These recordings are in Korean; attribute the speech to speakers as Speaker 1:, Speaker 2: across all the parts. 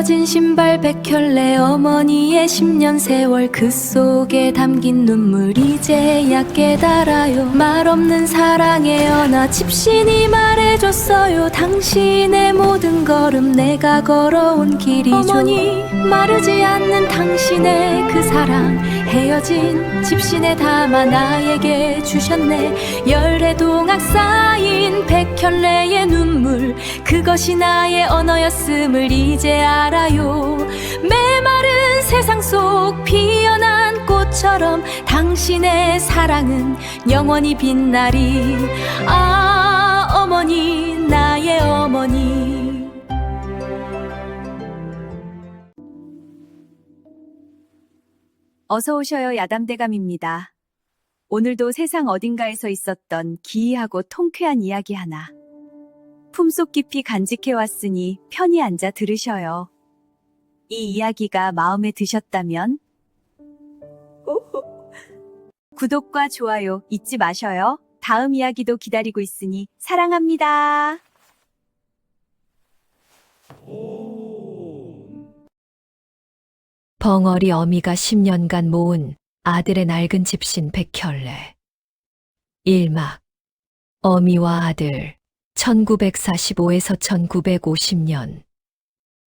Speaker 1: 벗겨진 신발 백켤레 어머니의 10년 세월 그 속에 담긴 눈물 이제야 깨달아요. 말 없는 사랑의 언어 집신이 말해줬어요. 당신의 모든 걸음 내가 걸어온 길이죠. 어머니 마르지 않는 당신의 그 사랑 헤어진 집신에 담아 나에게 주셨네. 열의 동학 쌓인 백켤레의 눈물 그것이 나의 언어였음을 이제 알아요. 메마른 세상 속 피어난 꽃처럼 당신의 사랑은 영원히 빛나리. 아 어머니 나의 어머니.
Speaker 2: 어서 오셔요. 야담대감입니다. 오늘도 세상 어딘가에서 있었던 기이하고 통쾌한 이야기 하나 품속 깊이 간직해왔으니 편히 앉아 들으셔요. 이 이야기가 마음에 드셨다면 구독과 좋아요 잊지 마셔요. 다음 이야기도 기다리고 있으니 사랑합니다.
Speaker 3: 벙어리 어미가 10년간 모은 아들의 낡은 집신 백켤레. 1막 어미와 아들 1945에서 1950년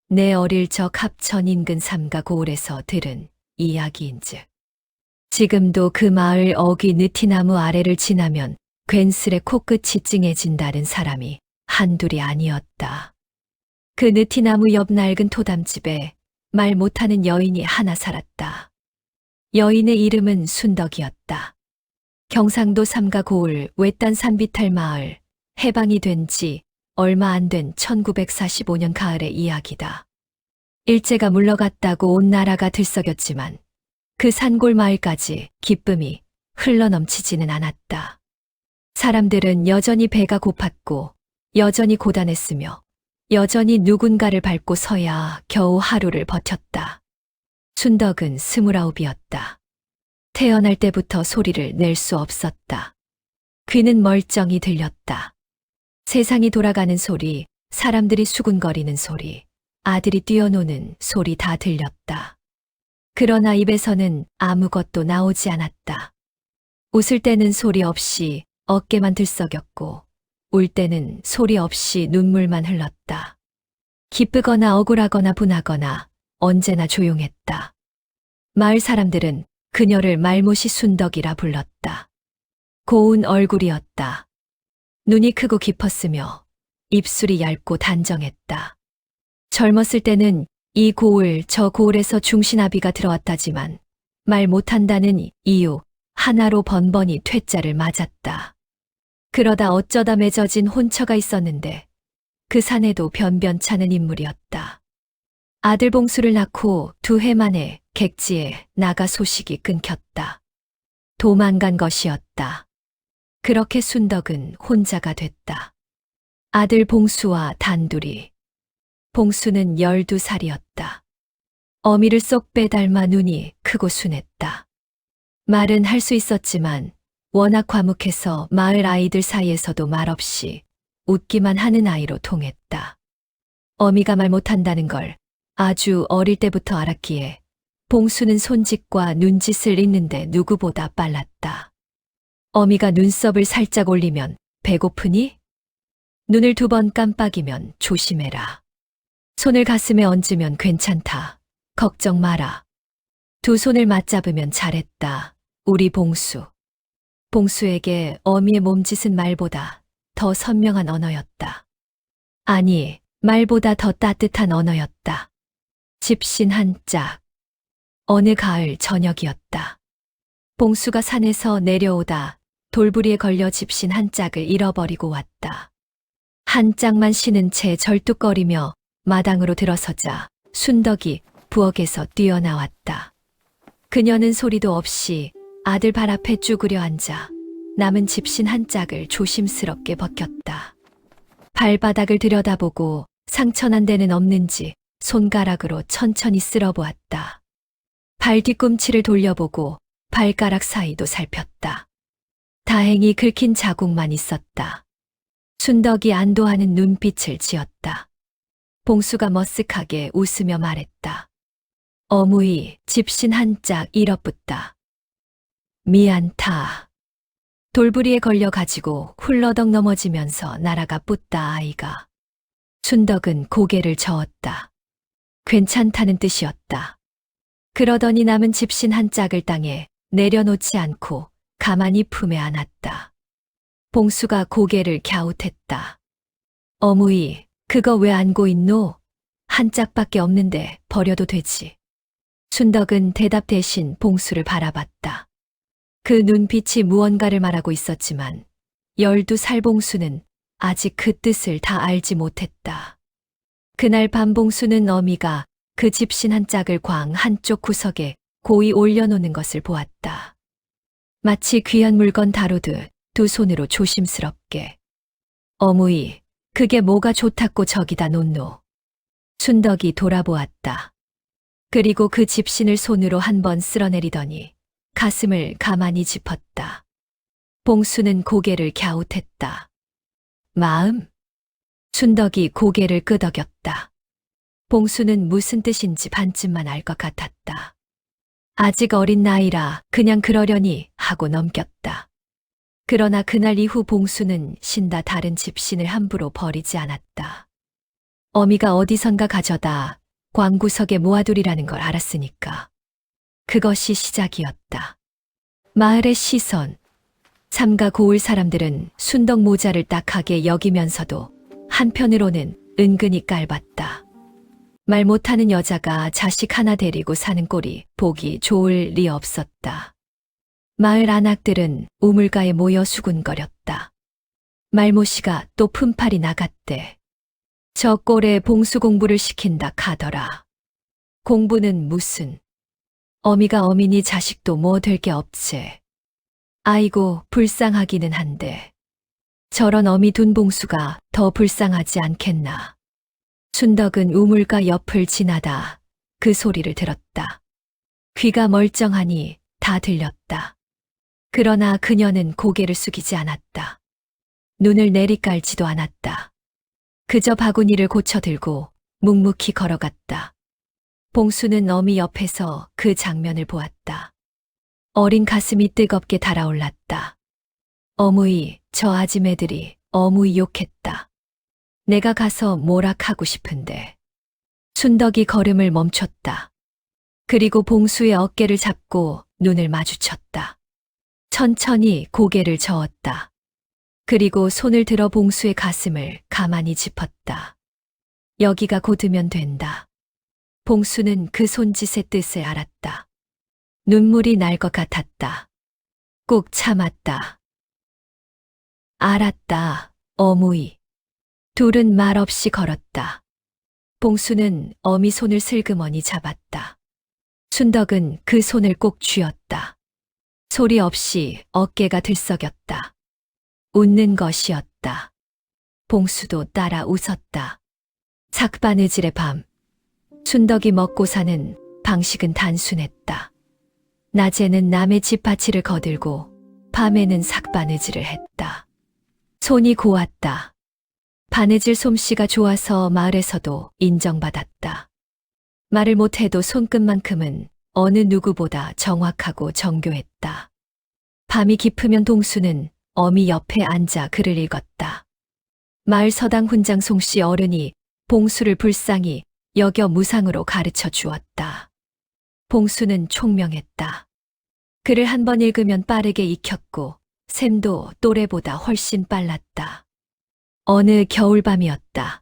Speaker 3: 내 어릴 적 합천 인근 삼가 고을에서 들은 이야기인즉 지금도 그 마을 어귀 느티나무 아래를 지나면 괜스레 코끝이 찡해진다는 사람이 한둘이 아니었다. 그 느티나무 옆 낡은 토담집에 말 못하는 여인이 하나 살았다. 여인의 이름은 순덕이었다. 경상도 삼가 고을 외딴 산비탈 마을 해방이 된 지 얼마 안 된 1945년 가을의 이야기다. 일제가 물러갔다고 온 나라가 들썩였지만 그 산골 마을까지 기쁨이 흘러넘치지는 않았다. 사람들은 여전히 배가 고팠고 여전히 고단했으며 여전히 누군가를 밟고 서야 겨우 하루를 버텼다. 순덕은 29이었다. 태어날 때부터 소리를 낼 수 없었다. 귀는 멀쩡히 들렸다. 세상이 돌아가는 소리, 사람들이 수군거리는 소리, 아들이 뛰어노는 소리 다 들렸다. 그러나 입에서는 아무것도 나오지 않았다. 웃을 때는 소리 없이 어깨만 들썩였고 울 때는 소리 없이 눈물만 흘렀다. 기쁘거나 억울하거나 분하거나 언제나 조용했다. 마을 사람들은 그녀를 말못이 순덕이라 불렀다. 고운 얼굴이었다. 눈이 크고 깊었으며 입술이 얇고 단정했다. 젊었을 때는 이 고을 저 고을에서 중신아비가 들어왔다지만 말 못한다는 이유 하나로 번번이 퇴짜를 맞았다. 그러다 어쩌다 맺어진 혼처가 있었는데 그 사내도 변변찮은 인물이었다. 아들 봉수를 낳고 2해 만에 객지에 나가 소식이 끊겼다. 도망간 것이었다. 그렇게 순덕은 혼자가 됐다. 아들 봉수와 단둘이. 봉수는 12살이었다. 어미를 쏙 빼닮아 눈이 크고 순했다. 말은 할 수 있었지만 워낙 과묵해서 마을 아이들 사이에서도 말없이 웃기만 하는 아이로 통했다. 어미가 말 못한다는 걸 아주 어릴 때부터 알았기에 봉수는 손짓과 눈짓을 읽는데 누구보다 빨랐다. 어미가 눈썹을 살짝 올리면 배고프니? 눈을 2번 깜빡이면 조심해라. 손을 가슴에 얹으면 괜찮다. 걱정 마라. 2 손을 맞잡으면 잘했다. 우리 봉수. 봉수에게 어미의 몸짓은 말보다 더 선명한 언어였다. 아니, 말보다 더 따뜻한 언어였다. 집신 한 짝. 어느 가을 저녁이었다. 봉수가 산에서 내려오다 돌부리에 걸려 집신 한 짝을 잃어버리고 왔다. 한 짝만 신은 채 절뚝거리며 마당으로 들어서자 순덕이 부엌에서 뛰어나왔다. 그녀는 소리도 없이 아들 발 앞에 쭈그려 앉아 남은 집신 한 짝을 조심스럽게 벗겼다. 발바닥을 들여다보고 상처난 데는 없는지 손가락으로 천천히 쓸어보았다. 발 뒤꿈치를 돌려보고 발가락 사이도 살폈다. 다행히 긁힌 자국만 있었다. 순덕이 안도하는 눈빛을 지었다. 봉수가 머쓱하게 웃으며 말했다. 어무이 집신 한 짝 잃어붙다. 미안타. 돌부리에 걸려가지고 훌러덩 넘어지면서 날아가 붙다 아이가. 춘덕은 고개를 저었다. 괜찮다는 뜻이었다. 그러더니 남은 집신 한 짝을 땅에 내려놓지 않고 가만히 품에 안았다. 봉수가 고개를 갸웃했다. 어무이, 그거 왜 안고 있노? 한 짝밖에 없는데 버려도 되지. 춘덕은 대답 대신 봉수를 바라봤다. 그 눈빛이 무언가를 말하고 있었지만 12살 봉수는 아직 그 뜻을 다 알지 못했다. 그날 밤 봉수는 어미가 그 집신 한 짝을 광 한쪽 구석에 고이 올려놓는 것을 보았다. 마치 귀한 물건 다루듯 두 손으로 조심스럽게. 어무이, 그게 뭐가 좋다고 저기다 놓노. 춘덕이 돌아보았다. 그리고 그 집신을 손으로 한번 쓸어내리더니 가슴을 가만히 짚었다. 봉수는 고개를 갸웃했다. 마음? 춘덕이 고개를 끄덕였다. 봉수는 무슨 뜻인지 반쯤만 알 것 같았다. 아직 어린 나이라 그냥 그러려니 하고 넘겼다. 그러나 그날 이후 봉수는 신다 다른 집신을 함부로 버리지 않았다. 어미가 어디선가 가져다 광구석에 모아두리라는 걸 알았으니까. 그것이 시작이었다. 마을의 시선. 삼가 고을 사람들은 순덕 모자를 딱하게 여기면서도 한편으로는 은근히 깔봤다. 말 못하는 여자가 자식 하나 데리고 사는 꼴이 보기 좋을 리 없었다. 마을 안악들은 우물가에 모여 수군거렸다. 말모씨가 또 품팔이 나갔대. 저 꼴에 봉수 공부를 시킨다 카더라. 공부는 무슨. 어미가 어미니 자식도 뭐 될 게 없지. 아이고 불쌍하기는 한데 저런 어미 둔 봉수가 더 불쌍하지 않겠나. 춘덕은 우물가 옆을 지나다 그 소리를 들었다. 귀가 멀쩡하니 다 들렸다. 그러나 그녀는 고개를 숙이지 않았다. 눈을 내리깔지도 않았다. 그저 바구니를 고쳐들고 묵묵히 걸어갔다. 봉수는 어미 옆에서 그 장면을 보았다. 어린 가슴이 뜨겁게 달아올랐다. 어무이, 저 아지매들이 어무이 욕했다. 내가 가서 뭐락하고 싶은데. 춘덕이 걸음을 멈췄다. 그리고 봉수의 어깨를 잡고 눈을 마주쳤다. 천천히 고개를 저었다. 그리고 손을 들어 봉수의 가슴을 가만히 짚었다. 여기가 곧으면 된다. 봉수는 그 손짓의 뜻을 알았다. 눈물이 날 것 같았다. 꾹 참았다. 알았다, 어무이. 둘은 말없이 걸었다. 봉수는 어미 손을 슬그머니 잡았다. 춘덕은 그 손을 꼭 쥐었다. 소리 없이 어깨가 들썩였다. 웃는 것이었다. 봉수도 따라 웃었다. 삭바느질의 밤. 춘덕이 먹고 사는 방식은 단순했다. 낮에는 남의 집밭일을 거들고 밤에는 삭바느질을 했다. 손이 고왔다. 바느질 솜씨가 좋아서 마을에서도 인정받았다. 말을 못해도 손끝만큼은 어느 누구보다 정확하고 정교했다. 밤이 깊으면 동수는 어미 옆에 앉아 글을 읽었다. 마을 서당 훈장 송씨 어른이 봉수를 불쌍히 여겨 무상으로 가르쳐 주었다. 봉수는 총명했다. 글을 한 번 읽으면 빠르게 익혔고 샘도 또래보다 훨씬 빨랐다. 어느 겨울밤이었다.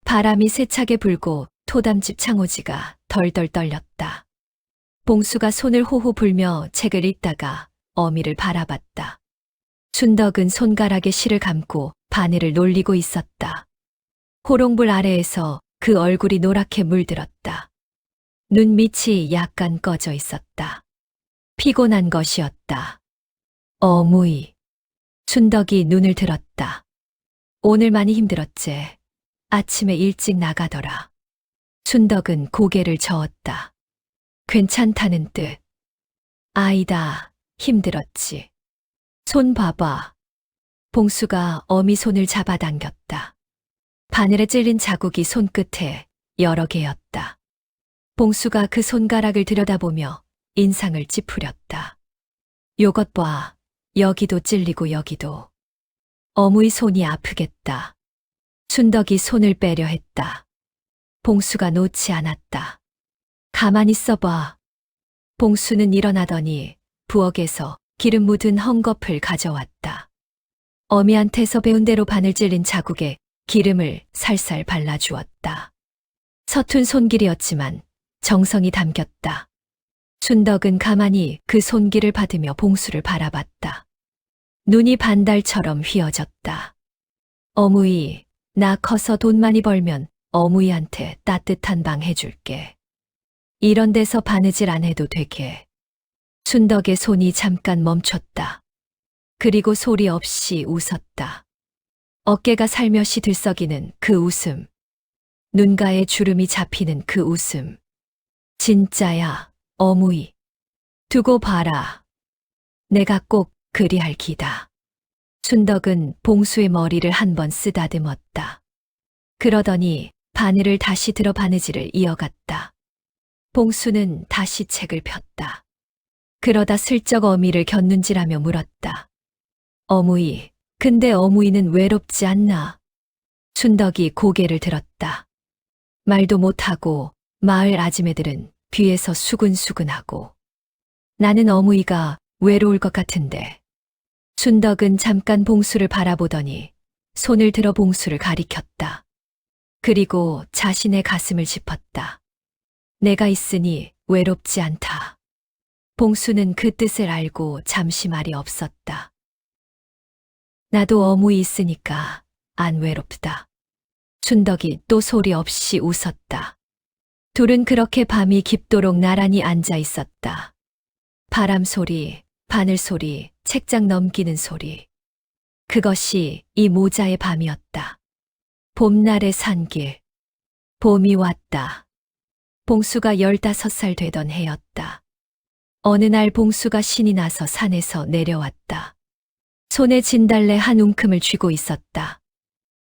Speaker 3: 바람이 세차게 불고 토담집 창호지가 덜덜 떨렸다. 봉수가 손을 호호 불며 책을 읽다가 어미를 바라봤다. 춘덕은 손가락에 실을 감고 바늘을 놀리고 있었다. 호롱불 아래에서 그 얼굴이 노랗게 물들었다. 눈밑이 약간 꺼져 있었다. 피곤한 것이었다. 어무이. 춘덕이 눈을 들었다. 오늘 많이 힘들었지. 아침에 일찍 나가더라. 춘덕은 고개를 저었다. 괜찮다는 뜻. 아이다, 힘들었지. 손 봐봐. 봉수가 어미 손을 잡아당겼다. 바늘에 찔린 자국이 손끝에 여러 개였다. 봉수가 그 손가락을 들여다보며 인상을 찌푸렸다. 요것 봐. 여기도 찔리고 여기도. 어무이 손이 아프겠다. 순덕이 손을 빼려 했다. 봉수가 놓지 않았다. 가만히 있어봐. 봉수는 일어나더니 부엌에서 기름 묻은 헝겊을 가져왔다. 어미한테서 배운 대로 바늘 찔린 자국에 기름을 살살 발라주었다. 서툰 손길이었지만 정성이 담겼다. 순덕은 가만히 그 손길을 받으며 봉수를 바라봤다. 눈이 반달처럼 휘어졌다. 어무이, 나 커서 돈 많이 벌면 어무이한테 따뜻한 방 해줄게. 이런 데서 바느질 안 해도 되게. 순덕의 손이 잠깐 멈췄다. 그리고 소리 없이 웃었다. 어깨가 살며시 들썩이는 그 웃음. 눈가에 주름이 잡히는 그 웃음. 진짜야, 어무이. 두고 봐라. 내가 꼭 그리할 기다. 순덕은 봉수의 머리를 한번 쓰다듬었다. 그러더니 바늘을 다시 들어 바느질을 이어갔다. 봉수는 다시 책을 폈다. 그러다 슬쩍 어미를 곁눈질하며 물었다. 어무이, 근데 어무이는 외롭지 않나? 순덕이 고개를 들었다. 말도 못하고 마을 아지매들은 뒤에서 수근수근하고. 나는 어무이가 외로울 것 같은데. 순덕은 잠깐 봉수를 바라보더니 손을 들어 봉수를 가리켰다. 그리고 자신의 가슴을 짚었다. 내가 있으니 외롭지 않다. 봉수는 그 뜻을 알고 잠시 말이 없었다. 나도 어무이 있으니까 안 외롭다. 순덕이 또 소리 없이 웃었다. 둘은 그렇게 밤이 깊도록 나란히 앉아 있었다. 바람 소리, 바늘 소리, 책장 넘기는 소리. 그것이 이 모자의 밤이었다. 봄날의 산길. 봄이 왔다. 봉수가 15살 되던 해였다. 어느 날 봉수가 신이 나서 산에서 내려왔다. 손에 진달래 한 움큼을 쥐고 있었다.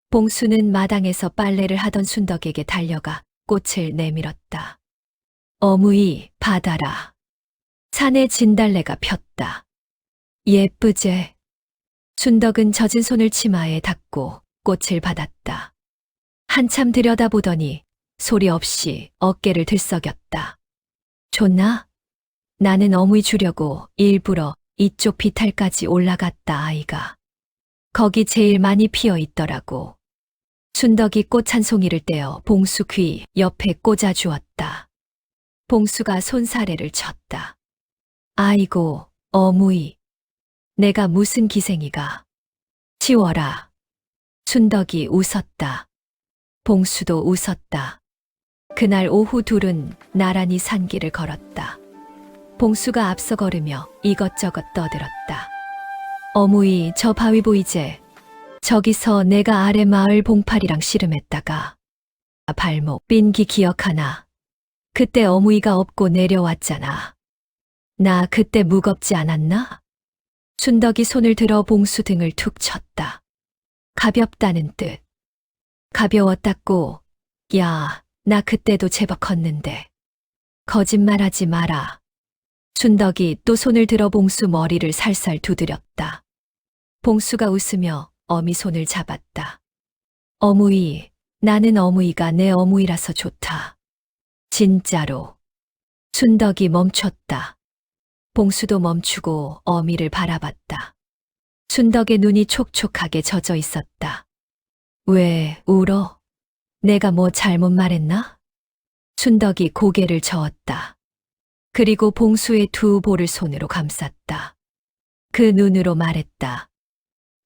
Speaker 3: 봉수는 마당에서 빨래를 하던 순덕에게 달려가 꽃을 내밀었다. 어무이, 받아라. 산에 진달래가 폈다. 예쁘제. 순덕은 젖은 손을 치마에 닦고 꽃을 받았다. 한참 들여다보더니 소리 없이 어깨를 들썩였다. 좋나? 나는 어무이 주려고 일부러 이쪽 비탈까지 올라갔다, 아이가. 거기 제일 많이 피어 있더라고. 순덕이 꽃 한 송이를 떼어 봉수 귀 옆에 꽂아 주었다. 봉수가 손사래를 쳤다. 아이고, 어무이. 내가 무슨 기생이가. 치워라. 순덕이 웃었다. 봉수도 웃었다. 그날 오후 둘은 나란히 산길을 걸었다. 봉수가 앞서 걸으며 이것저것 떠들었다. 어무이, 저 바위 보이제? 저기서 내가 아래 마을 봉팔이랑 씨름했다가 발목 삔기 기억하나? 그때 어무이가 업고 내려왔잖아. 나 그때 무겁지 않았나? 순덕이 손을 들어 봉수 등을 툭 쳤다. 가볍다는 뜻. 가벼웠다고. 야, 나 그때도 제법 컸는데. 거짓말하지 마라. 순덕이 또 손을 들어 봉수 머리를 살살 두드렸다. 봉수가 웃으며 어미 손을 잡았다. 어무이, 나는 어무이가 내 어무이라서 좋다. 진짜로. 순덕이 멈췄다. 봉수도 멈추고 어미를 바라봤다. 순덕의 눈이 촉촉하게 젖어 있었다. 왜 울어? 내가 뭐 잘못 말했나? 순덕이 고개를 저었다. 그리고 봉수의 두 볼을 손으로 감쌌다. 그 눈으로 말했다.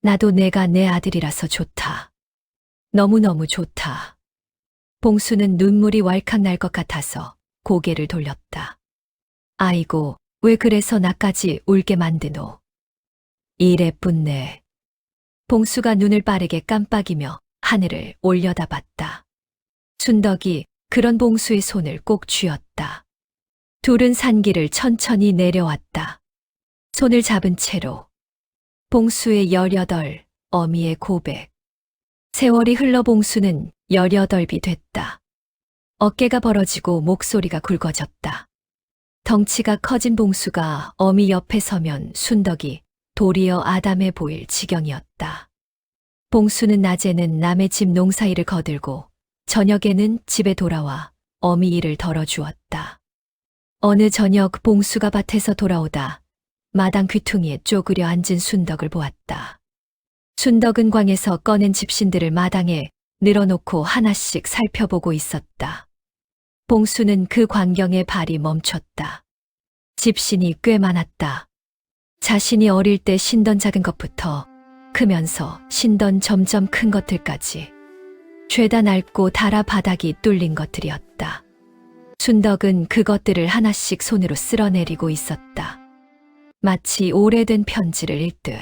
Speaker 3: 나도 내가 내 아들이라서 좋다. 너무너무 좋다. 봉수는 눈물이 왈칵 날 것 같아서 고개를 돌렸다. 아이고, 왜 그래서 나까지 울게 만드노? 이래뿐네. 봉수가 눈을 빠르게 깜빡이며 하늘을 올려다봤다. 순덕이 그런 봉수의 손을 꼭 쥐었다. 둘은 산길을 천천히 내려왔다. 손을 잡은 채로. 봉수의 18, 어미의 고백. 세월이 흘러 봉수는 18이 됐다. 어깨가 벌어지고 목소리가 굵어졌다. 덩치가 커진 봉수가 어미 옆에 서면 순덕이 도리어 아담해 보일 지경이었다. 봉수는 낮에는 남의 집 농사일을 거들고 저녁에는 집에 돌아와 어미 일을 덜어주었다. 어느 저녁 봉수가 밭에서 돌아오다 마당 귀퉁이에 쪼그려 앉은 순덕을 보았다. 순덕은 광에서 꺼낸 집신들을 마당에 늘어놓고 하나씩 살펴보고 있었다. 봉수는 그 광경에 발이 멈췄다. 집신이 꽤 많았다. 자신이 어릴 때 신던 작은 것부터 크면서 신던 점점 큰 것들까지 죄다 낡고 달아 바닥이 뚫린 것들이었다. 순덕은 그것들을 하나씩 손으로 쓸어내리고 있었다. 마치 오래된 편지를 읽듯.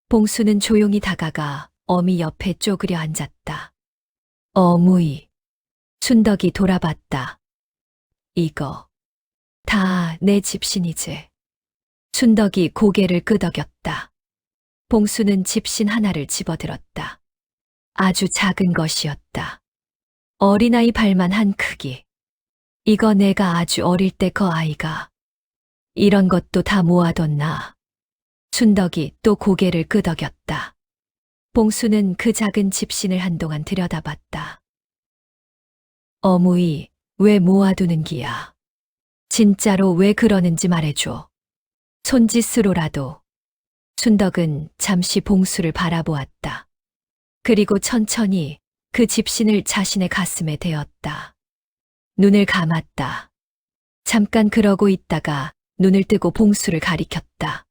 Speaker 3: 봉수는 조용히 다가가 어미 옆에 쪼그려 앉았다. 어무이. 순덕이 돌아봤다. 이거 다 내 집신이지. 순덕이 고개를 끄덕였다. 봉수는 집신 하나를 집어들었다. 아주 작은 것이었다. 어린아이 발만 한 크기. 이거 내가 아주 어릴 때 그 아이가 이런 것도 다 모아뒀나. 순덕이 또 고개를 끄덕였다. 봉수는 그 작은 집신을 한동안 들여다봤다. 어무이, 왜 모아두는 기야? 진짜로 왜 그러는지 말해줘. 손짓으로라도. 순덕은 잠시 봉수를 바라보았다. 그리고 천천히 그 집신을 자신의 가슴에 대었다. 눈을 감았다. 잠깐 그러고 있다가 눈을 뜨고 봉수를 가리켰다.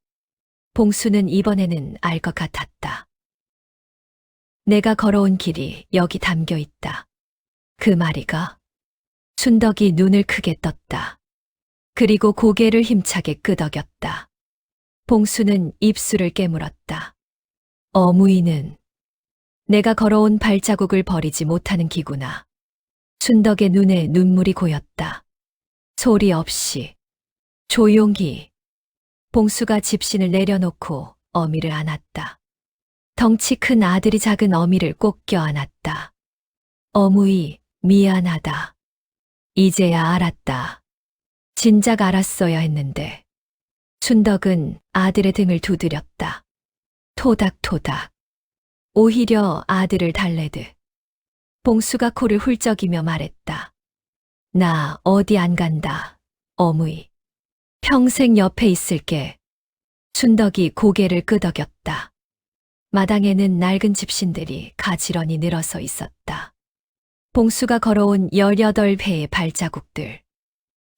Speaker 3: 봉수는 이번에는 알 것 같았다. 내가 걸어온 길이 여기 담겨 있다. 그 말이가? 순덕이 눈을 크게 떴다. 그리고 고개를 힘차게 끄덕였다. 봉수는 입술을 깨물었다. 어무이는 내가 걸어온 발자국을 버리지 못하는 기구나. 순덕의 눈에 눈물이 고였다. 소리 없이 조용히 봉수가 집신을 내려놓고 어미를 안았다. 덩치 큰 아들이 작은 어미를 꼭 껴안았다. 어무이, 미안하다. 이제야 알았다. 진작 알았어야 했는데. 순덕은 아들의 등을 두드렸다. 토닥토닥. 오히려 아들을 달래듯. 봉수가 코를 훌쩍이며 말했다. 나 어디 안 간다, 어무이. 평생 옆에 있을게. 순덕이 고개를 끄덕였다. 마당에는 낡은 집신들이 가지런히 늘어서 있었다. 봉수가 걸어온 18회의 발자국들.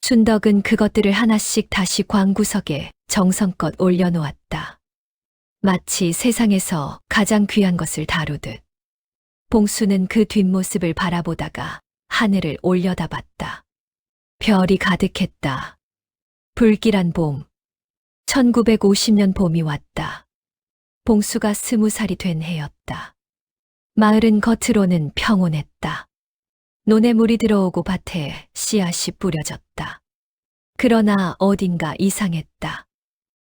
Speaker 3: 순덕은 그것들을 하나씩 다시 광구석에 정성껏 올려놓았다. 마치 세상에서 가장 귀한 것을 다루듯. 봉수는 그 뒷모습을 바라보다가 하늘을 올려다봤다. 별이 가득했다. 불길한 봄. 1950년 봄이 왔다. 봉수가 20살이 된 해였다. 마을은 겉으로는 평온했다. 논에 물이 들어오고 밭에 씨앗이 뿌려졌다. 그러나 어딘가 이상했다.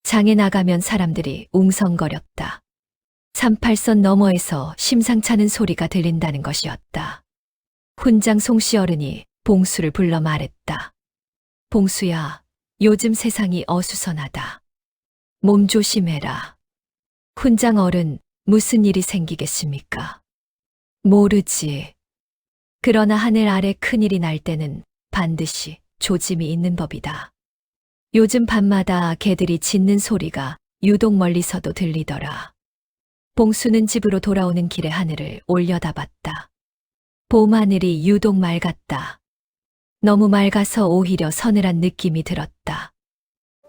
Speaker 3: 장에 나가면 사람들이 웅성거렸다. 38선 너머에서 심상찮은 소리가 들린다는 것이었다. 훈장 송씨 어른이 봉수를 불러 말했다. 봉수야, 요즘 세상이 어수선하다. 몸 조심해라. 훈장 어른, 무슨 일이 생기겠습니까? 모르지. 그러나 하늘 아래 큰일이 날 때는 반드시 조짐이 있는 법이다. 요즘 밤마다 개들이 짖는 소리가 유독 멀리서도 들리더라. 봉수는 집으로 돌아오는 길에 하늘을 올려다봤다. 봄하늘이 유독 맑았다. 너무 맑아서 오히려 서늘한 느낌이 들었다.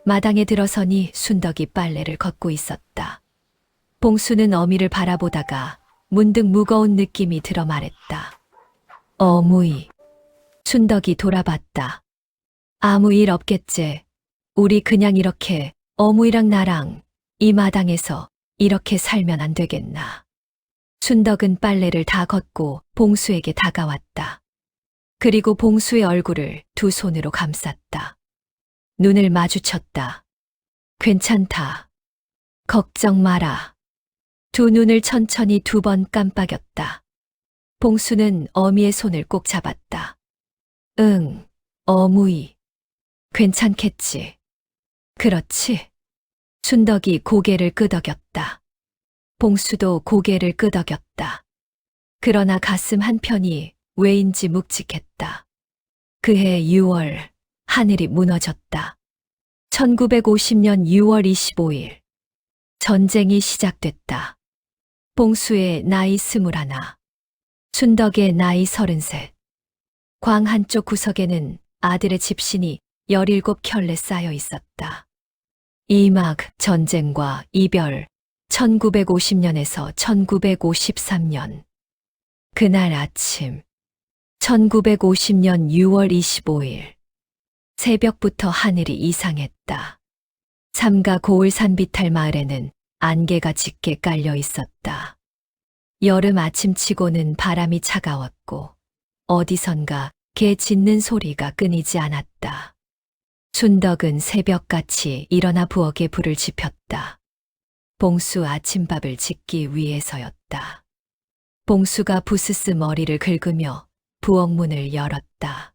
Speaker 3: 마당에 들어서니 순덕이 빨래를 걷고 있었다. 봉수는 어미를 바라보다가 문득 무거운 느낌이 들어 말했다. 어무이. 순덕이 돌아봤다. 아무 일 없겠제. 우리 그냥 이렇게 어무이랑 나랑 이 마당에서 이렇게 살면 안 되겠나. 순덕은 빨래를 다 걷고 봉수에게 다가왔다. 그리고 봉수의 얼굴을 두 손으로 감쌌다. 눈을 마주쳤다. 괜찮다. 걱정 마라. 두 눈을 천천히 2번 깜빡였다. 봉수는 어미의 손을 꼭 잡았다. 응, 어무이. 괜찮겠지. 그렇지. 순덕이 고개를 끄덕였다. 봉수도 고개를 끄덕였다. 그러나 가슴 한편이 왜인지 묵직했다. 그해 6월, 하늘이 무너졌다. 1950년 6월 25일. 전쟁이 시작됐다. 봉수의 나이 21, 순덕의 나이 33. 광 한쪽 구석에는 아들의 집신이 17켤레 쌓여 있었다. 이막 전쟁과 이별 1950년에서 1953년. 그날 아침 1950년 6월 25일 새벽부터 하늘이 이상했다. 삼가 고을 산비탈 마을에는 안개가 짙게 깔려 있었다. 여름 아침치고는 바람이 차가웠고 어디선가 개 짖는 소리가 끊이지 않았다. 순덕은 새벽같이 일어나 부엌에 불을 지폈다. 봉수 아침밥을 짓기 위해서였다. 봉수가 부스스 머리를 긁으며 부엌 문을 열었다.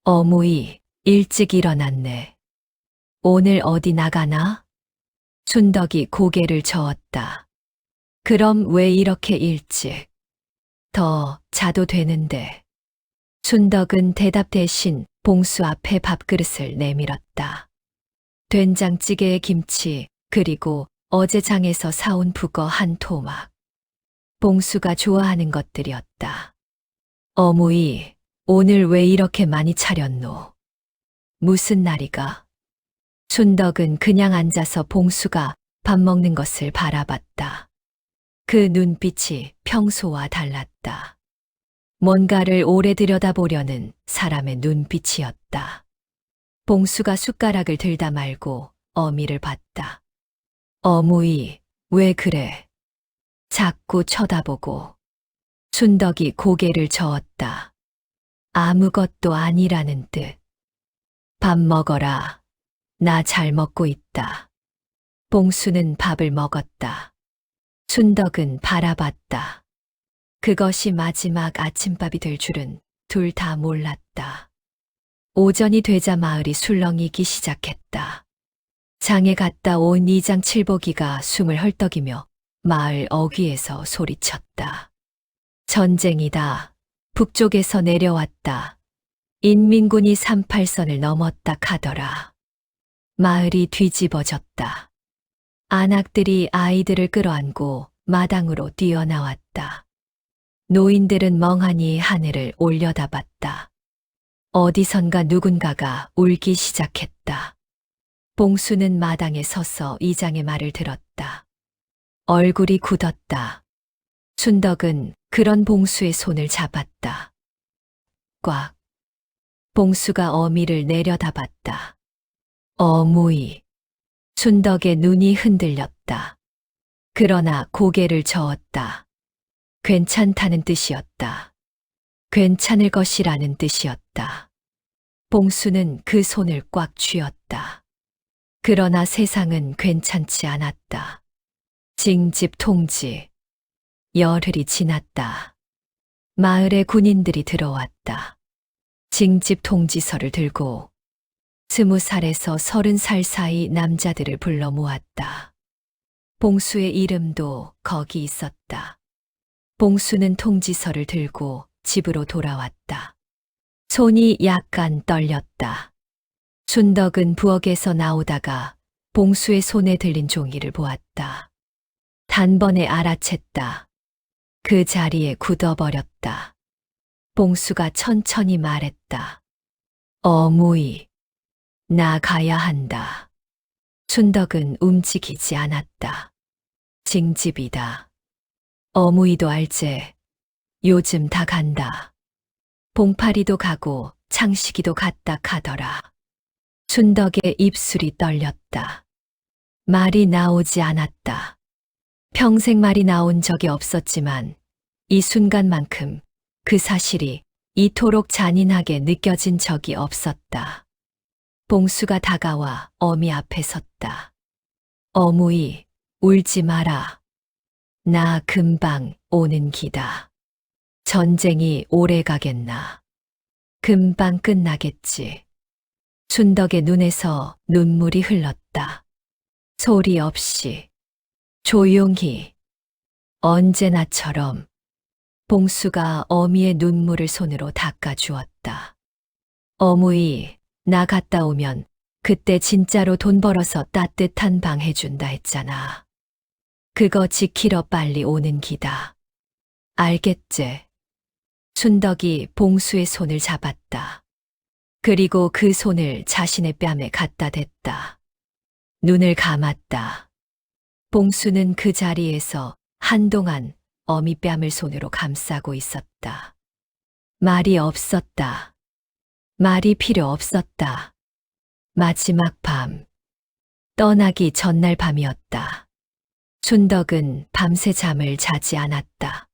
Speaker 3: 어무이, 일찍 일어났네. 오늘 어디 나가나? 순덕이 고개를 저었다. 그럼 왜 이렇게 일찍? 더 자도 되는데. 순덕은 대답 대신 봉수 앞에 밥그릇을 내밀었다. 된장찌개에 김치, 그리고 어제 장에서 사온 북어 한 토막. 봉수가 좋아하는 것들이었다. 어무이, 오늘 왜 이렇게 많이 차렸노? 무슨 날이가? 순덕은 그냥 앉아서 봉수가 밥 먹는 것을 바라봤다. 그 눈빛이 평소와 달랐다. 뭔가를 오래 들여다보려는 사람의 눈빛이었다. 봉수가 숟가락을 들다 말고 어미를 봤다. 어무이, 왜 그래? 자꾸 쳐다보고. 순덕이 고개를 저었다. 아무것도 아니라는 뜻. 밥 먹어라. 나 잘 먹고 있다. 봉수는 밥을 먹었다. 순덕은 바라봤다. 그것이 마지막 아침밥이 될 줄은 둘 다 몰랐다. 오전이 되자 마을이 술렁이기 시작했다. 장에 갔다 온 이장 칠보기가 숨을 헐떡이며 마을 어귀에서 소리쳤다. 전쟁이다. 북쪽에서 내려왔다. 인민군이 38선을 넘었다 카더라. 마을이 뒤집어졌다. 안악들이 아이들을 끌어안고 마당으로 뛰어나왔다. 노인들은 멍하니 하늘을 올려다봤다. 어디선가 누군가가 울기 시작했다. 봉수는 마당에 서서 이장의 말을 들었다. 얼굴이 굳었다. 순덕은 그런 봉수의 손을 잡았다. 꽉. 봉수가 어미를 내려다봤다. 어무이. 순덕의 눈이 흔들렸다. 그러나 고개를 저었다. 괜찮다는 뜻이었다. 괜찮을 것이라는 뜻이었다. 봉수는 그 손을 꽉 쥐었다. 그러나 세상은 괜찮지 않았다. 징집 통지. 열흘이 지났다. 마을에 군인들이 들어왔다. 징집 통지서를 들고 20살에서 30살 사이 남자들을 불러 모았다. 봉수의 이름도 거기 있었다. 봉수는 통지서를 들고 집으로 돌아왔다. 손이 약간 떨렸다. 순덕은 부엌에서 나오다가 봉수의 손에 들린 종이를 보았다. 단번에 알아챘다. 그 자리에 굳어버렸다. 봉수가 천천히 말했다. 어무이, 나 가야 한다. 순덕은 움직이지 않았다. 징집이다. 어무이도 알제. 요즘 다 간다. 봉파리도 가고 창식이도 갔다 가더라. 순덕의 입술이 떨렸다. 말이 나오지 않았다. 평생 말이 나온 적이 없었지만 이 순간만큼 그 사실이 이토록 잔인하게 느껴진 적이 없었다. 봉수가 다가와 어미 앞에 섰다. 어무이, 울지 마라. 나 금방 오는 기다. 전쟁이 오래 가겠나. 금방 끝나겠지. 춘덕의 눈에서 눈물이 흘렀다. 소리 없이, 조용히, 언제나처럼 봉수가 어미의 눈물을 손으로 닦아주었다. 어무이, 나 갔다 오면 그때 진짜로 돈 벌어서 따뜻한 방 해준다 했잖아. 그거 지키러 빨리 오는 기다. 알겠제? 춘덕이 봉수의 손을 잡았다. 그리고 그 손을 자신의 뺨에 갖다 댔다. 눈을 감았다. 봉수는 그 자리에서 한동안 어미 뺨을 손으로 감싸고 있었다. 말이 없었다. 말이 필요 없었다. 마지막 밤. 떠나기 전날 밤이었다. 춘덕은 밤새 잠을 자지 않았다.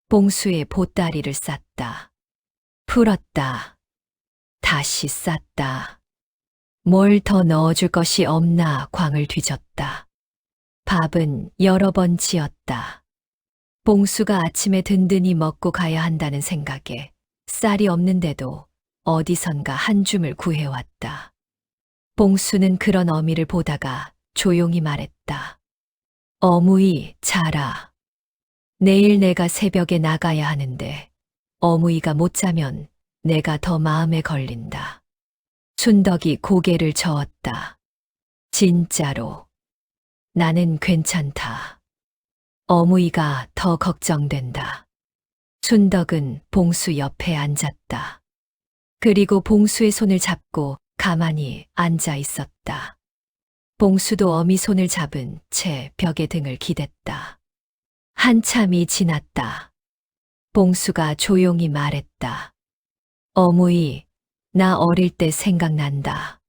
Speaker 3: 봉수의 보따리를 쌌다. 풀었다. 다시 쌌다. 뭘 더 넣어줄 것이 없나 광을 뒤졌다. 밥은 여러 번 지었다. 봉수가 아침에 든든히 먹고 가야 한다는 생각에 쌀이 없는데도 어디선가 한 줌을 구해왔다. 봉수는 그런 어미를 보다가 조용히 말했다. 어무이, 자라. 내일 내가 새벽에 나가야 하는데 어무이가 못 자면 내가 더 마음에 걸린다. 춘덕이 고개를 저었다. 진짜로. 나는 괜찮다. 어무이가 더 걱정된다. 춘덕은 봉수 옆에 앉았다. 그리고 봉수의 손을 잡고 가만히 앉아 있었다. 봉수도 어미 손을 잡은 채 벽에 등을 기댔다. 한참이 지났다. 봉수가 조용히 말했다. 어무이, 나 어릴 때 생각난다.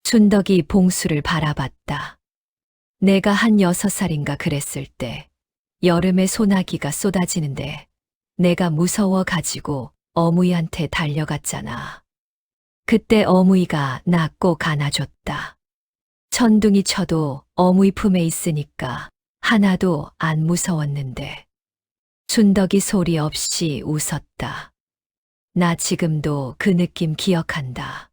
Speaker 3: 춘덕이 봉수를 바라봤다. 내가 한 6살인가 그랬을 때 여름에 소나기가 쏟아지는데 내가 무서워가지고 어무이한테 달려갔잖아. 그때 어무이가 나 꼭 안아줬다. 천둥이 쳐도 어무이 품에 있으니까 하나도 안 무서웠는데. 춘덕이 소리 없이 웃었다. 나 지금도 그 느낌 기억한다.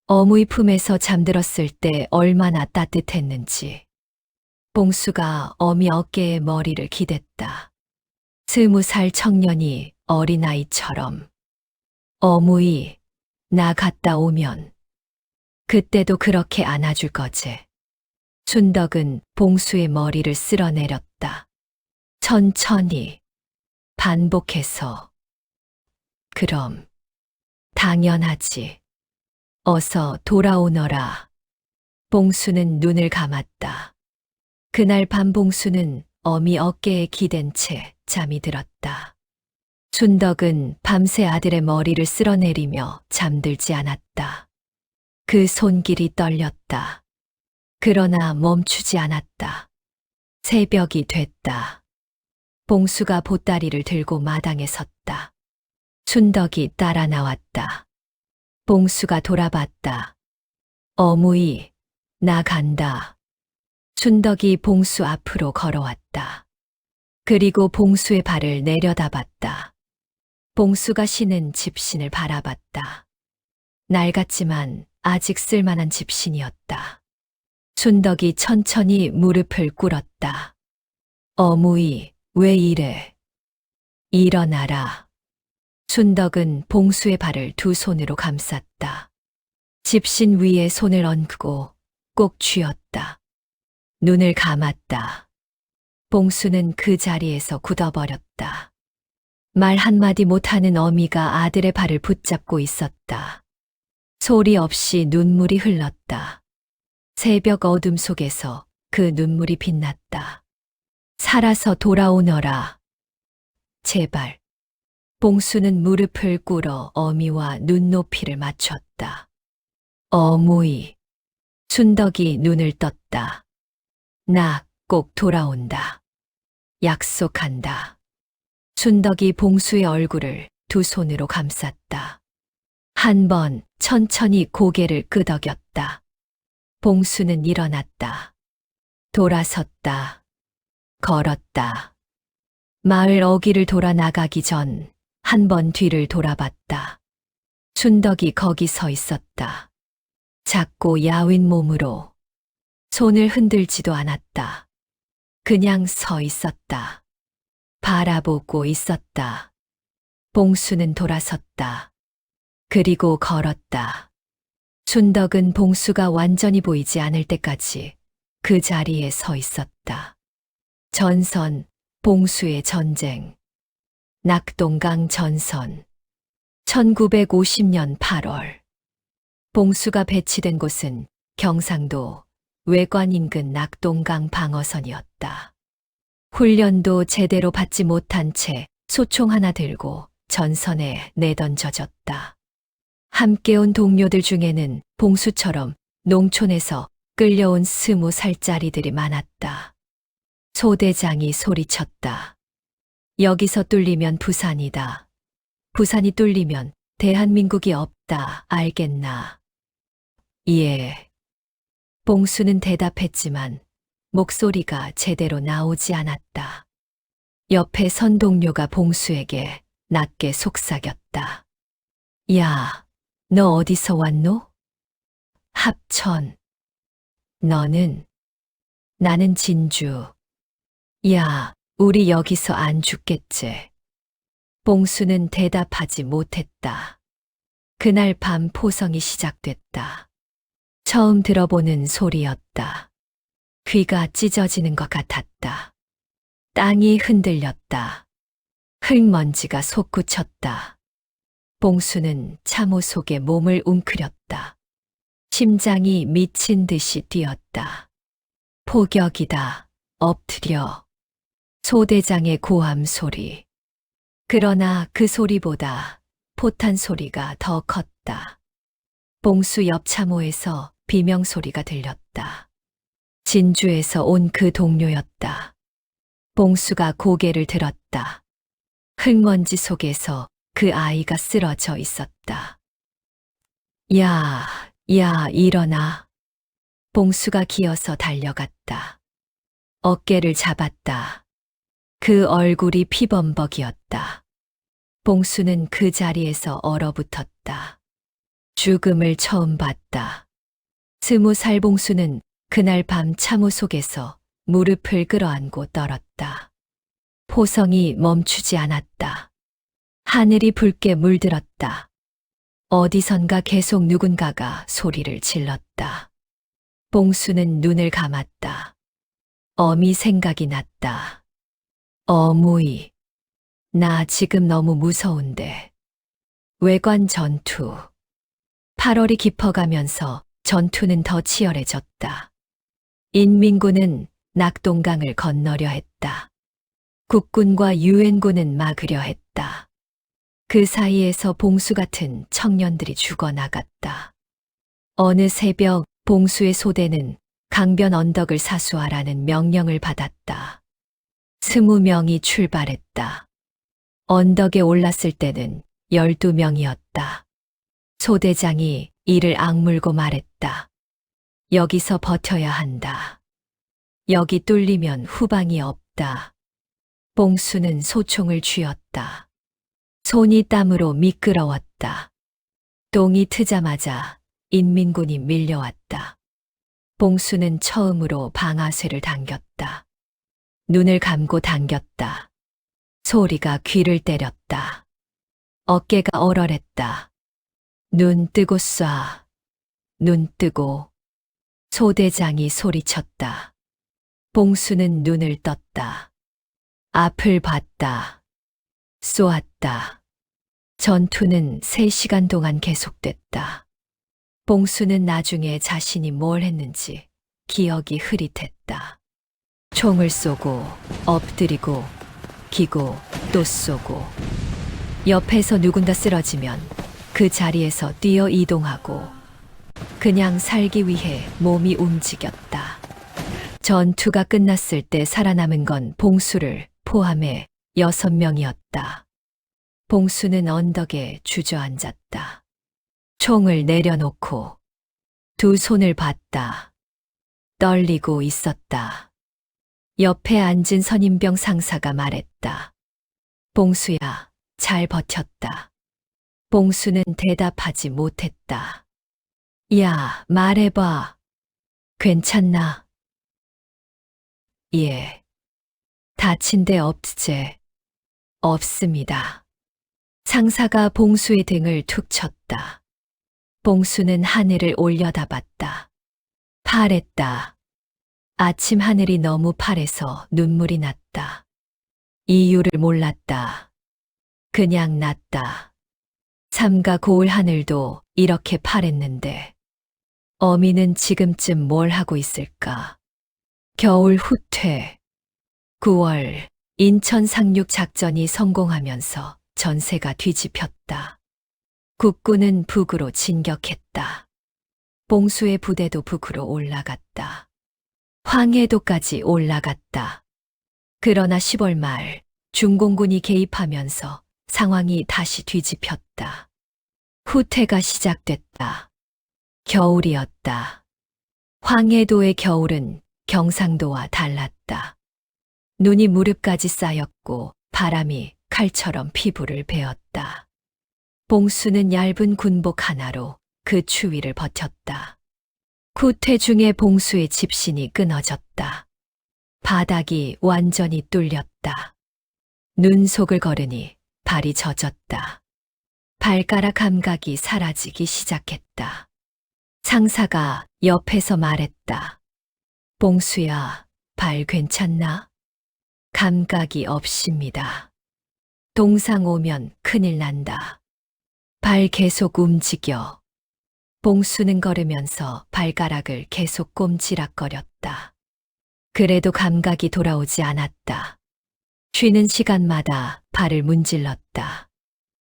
Speaker 3: 어무이 품에서 잠들었을 때 얼마나 따뜻했는지. 봉수가 어미 어깨에 머리를 기댔다. 20살 청년이 어린아이처럼. 어무이, 나 갔다 오면 그때도 그렇게 안아줄 거지. 춘덕은 봉수의 머리를 쓸어내렸다. 천천히, 반복해서. 그럼, 당연하지. 어서 돌아오너라. 봉수는 눈을 감았다. 그날 밤 봉수는 어미 어깨에 기댄 채 잠이 들었다. 춘덕은 밤새 아들의 머리를 쓸어내리며 잠들지 않았다. 그 손길이 떨렸다. 그러나 멈추지 않았다. 새벽이 됐다. 봉수가 보따리를 들고 마당에 섰다. 춘덕이 따라 나왔다. 봉수가 돌아봤다. 어무이, 나 간다. 춘덕이 봉수 앞으로 걸어왔다. 그리고 봉수의 발을 내려다봤다. 봉수가 신은 집신을 바라봤다. 낡았지만 아직 쓸만한 집신이었다. 춘덕이 천천히 무릎을 꿇었다. 어무이, 왜 이래? 일어나라. 춘덕은 봉수의 발을 두 손으로 감쌌다. 집신 위에 손을 얹고 꼭 쥐었다. 눈을 감았다. 봉수는 그 자리에서 굳어버렸다. 말 한마디 못하는 어미가 아들의 발을 붙잡고 있었다. 소리 없이 눈물이 흘렀다. 새벽 어둠 속에서 그 눈물이 빛났다. 살아서 돌아오너라. 제발. 봉수는 무릎을 꿇어 어미와 눈높이를 맞췄다. 어무이. 춘덕이 눈을 떴다. 나 꼭 돌아온다. 약속한다. 춘덕이 봉수의 얼굴을 두 손으로 감쌌다. 한 번 천천히 고개를 끄덕였다. 봉수는 일어났다. 돌아섰다. 걸었다. 마을 어귀를 돌아 나가기 전 한 번 뒤를 돌아봤다. 순덕이 거기 서 있었다. 작고 야윈 몸으로 손을 흔들지도 않았다. 그냥 서 있었다. 바라보고 있었다. 봉수는 돌아섰다. 그리고 걸었다. 순덕은 봉수가 완전히 보이지 않을 때까지 그 자리에 서 있었다. 전선, 봉수의 전쟁. 낙동강 전선. 1950년 8월. 봉수가 배치된 곳은 경상도 외관 인근 낙동강 방어선이었다. 훈련도 제대로 받지 못한 채 소총 하나 들고 전선에 내던져졌다. 함께 온 동료들 중에는 봉수처럼 농촌에서 끌려온 20살짜리들이 많았다. 소대장이 소리쳤다. 여기서 뚫리면 부산이다. 부산이 뚫리면 대한민국이 없다. 알겠나? 예. 봉수는 대답했지만 목소리가 제대로 나오지 않았다. 옆에 선 동료가 봉수에게 낮게 속삭였다. 야, 너 어디서 왔노? 합천. 너는? 나는 진주. 야, 우리 여기서 안 죽겠지. 봉수는 대답하지 못했다. 그날 밤 포성이 시작됐다. 처음 들어보는 소리였다. 귀가 찢어지는 것 같았다. 땅이 흔들렸다. 흙먼지가 솟구쳤다. 봉수는 참호 속에 몸을 웅크렸다. 심장이 미친 듯이 뛰었다. 포격이다. 엎드려. 소대장의 고함 소리. 그러나 그 소리보다 포탄 소리가 더 컸다. 봉수 옆 참호에서 비명 소리가 들렸다. 진주에서 온 그 동료였다. 봉수가 고개를 들었다. 흙먼지 속에서 그 아이가 쓰러져 있었다. 야, 일어나. 봉수가 기어서 달려갔다. 어깨를 잡았다. 그 얼굴이 피범벅이었다. 봉수는 그 자리에서 얼어붙었다. 죽음을 처음 봤다. 20살 봉수는 그날 밤 참호 속에서 무릎을 끌어안고 떨었다. 포성이 멈추지 않았다. 하늘이 붉게 물들었다. 어디선가 계속 누군가가 소리를 질렀다. 봉수는 눈을 감았다. 어미 생각이 났다. 어무이, 나 지금 너무 무서운데. 외관 전투. 8월이 깊어가면서 전투는 더 치열해졌다. 인민군은 낙동강을 건너려 했다. 국군과 유엔군은 막으려 했다. 그 사이에서 봉수 같은 청년들이 죽어나갔다. 어느 새벽 봉수의 소대는 강변 언덕을 사수하라는 명령을 받았다. 20명이 출발했다. 언덕에 올랐을 때는 12명이었다. 소대장이 이를 악물고 말했다. 여기서 버텨야 한다. 여기 뚫리면 후방이 없다. 봉수는 소총을 쥐었다. 손이 땀으로 미끄러웠다. 똥이 트자마자 인민군이 밀려왔다. 봉수는 처음으로 방아쇠를 당겼다. 눈을 감고 당겼다. 소리가 귀를 때렸다. 어깨가 얼얼했다. 눈 뜨고 쏴. 눈 뜨고. 소대장이 소리쳤다. 봉수는 눈을 떴다. 앞을 봤다. 쏘았다. 전투는 3시간 동안 계속됐다. 봉수는 나중에 자신이 뭘 했는지 기억이 흐릿했다. 총을 쏘고 엎드리고 기고 또 쏘고 옆에서 누군가 쓰러지면 그 자리에서 뛰어 이동하고 그냥 살기 위해 몸이 움직였다. 전투가 끝났을 때 살아남은 건 봉수를 포함해 6명이었다. 봉수는 언덕에 주저앉았다. 총을 내려놓고 두 손을 봤다. 떨리고 있었다. 옆에 앉은 선임병 상사가 말했다. 봉수야, 잘 버텼다. 봉수는 대답하지 못했다. 야, 말해봐. 괜찮나? 예. 다친 데 없지? 없습니다. 상사가 봉수의 등을 툭 쳤다. 봉수는 하늘을 올려다봤다. 파랬다. 아침 하늘이 너무 파래서 눈물이 났다. 이유를 몰랐다. 그냥 났다. 삼가 고을 하늘도 이렇게 파랬는데 어미는 지금쯤 뭘 하고 있을까? 겨울 후퇴. 9월 인천 상륙 작전이 성공하면서 전세가 뒤집혔다. 국군은 북으로 진격했다. 봉수의 부대도 북으로 올라갔다. 황해도까지 올라갔다. 그러나 10월 말 중공군이 개입하면서 상황이 다시 뒤집혔다. 후퇴가 시작됐다. 겨울이었다. 황해도의 겨울은 경상도와 달랐다. 눈이 무릎까지 쌓였고 바람이 칼처럼 피부를 베었다. 봉수는 얇은 군복 하나로 그 추위를 버텼다. 후퇴 중에 봉수의 집신이 끊어졌다. 바닥이 완전히 뚫렸다. 눈속을 걸으니 발이 젖었다. 발가락 감각이 사라지기 시작했다. 상사가 옆에서 말했다. 봉수야, 발 괜찮나? 감각이 없습니다. 동상 오면 큰일 난다. 발 계속 움직여. 봉수는 걸으면서 발가락을 계속 꼼지락거렸다. 그래도 감각이 돌아오지 않았다. 쉬는 시간마다 발을 문질렀다.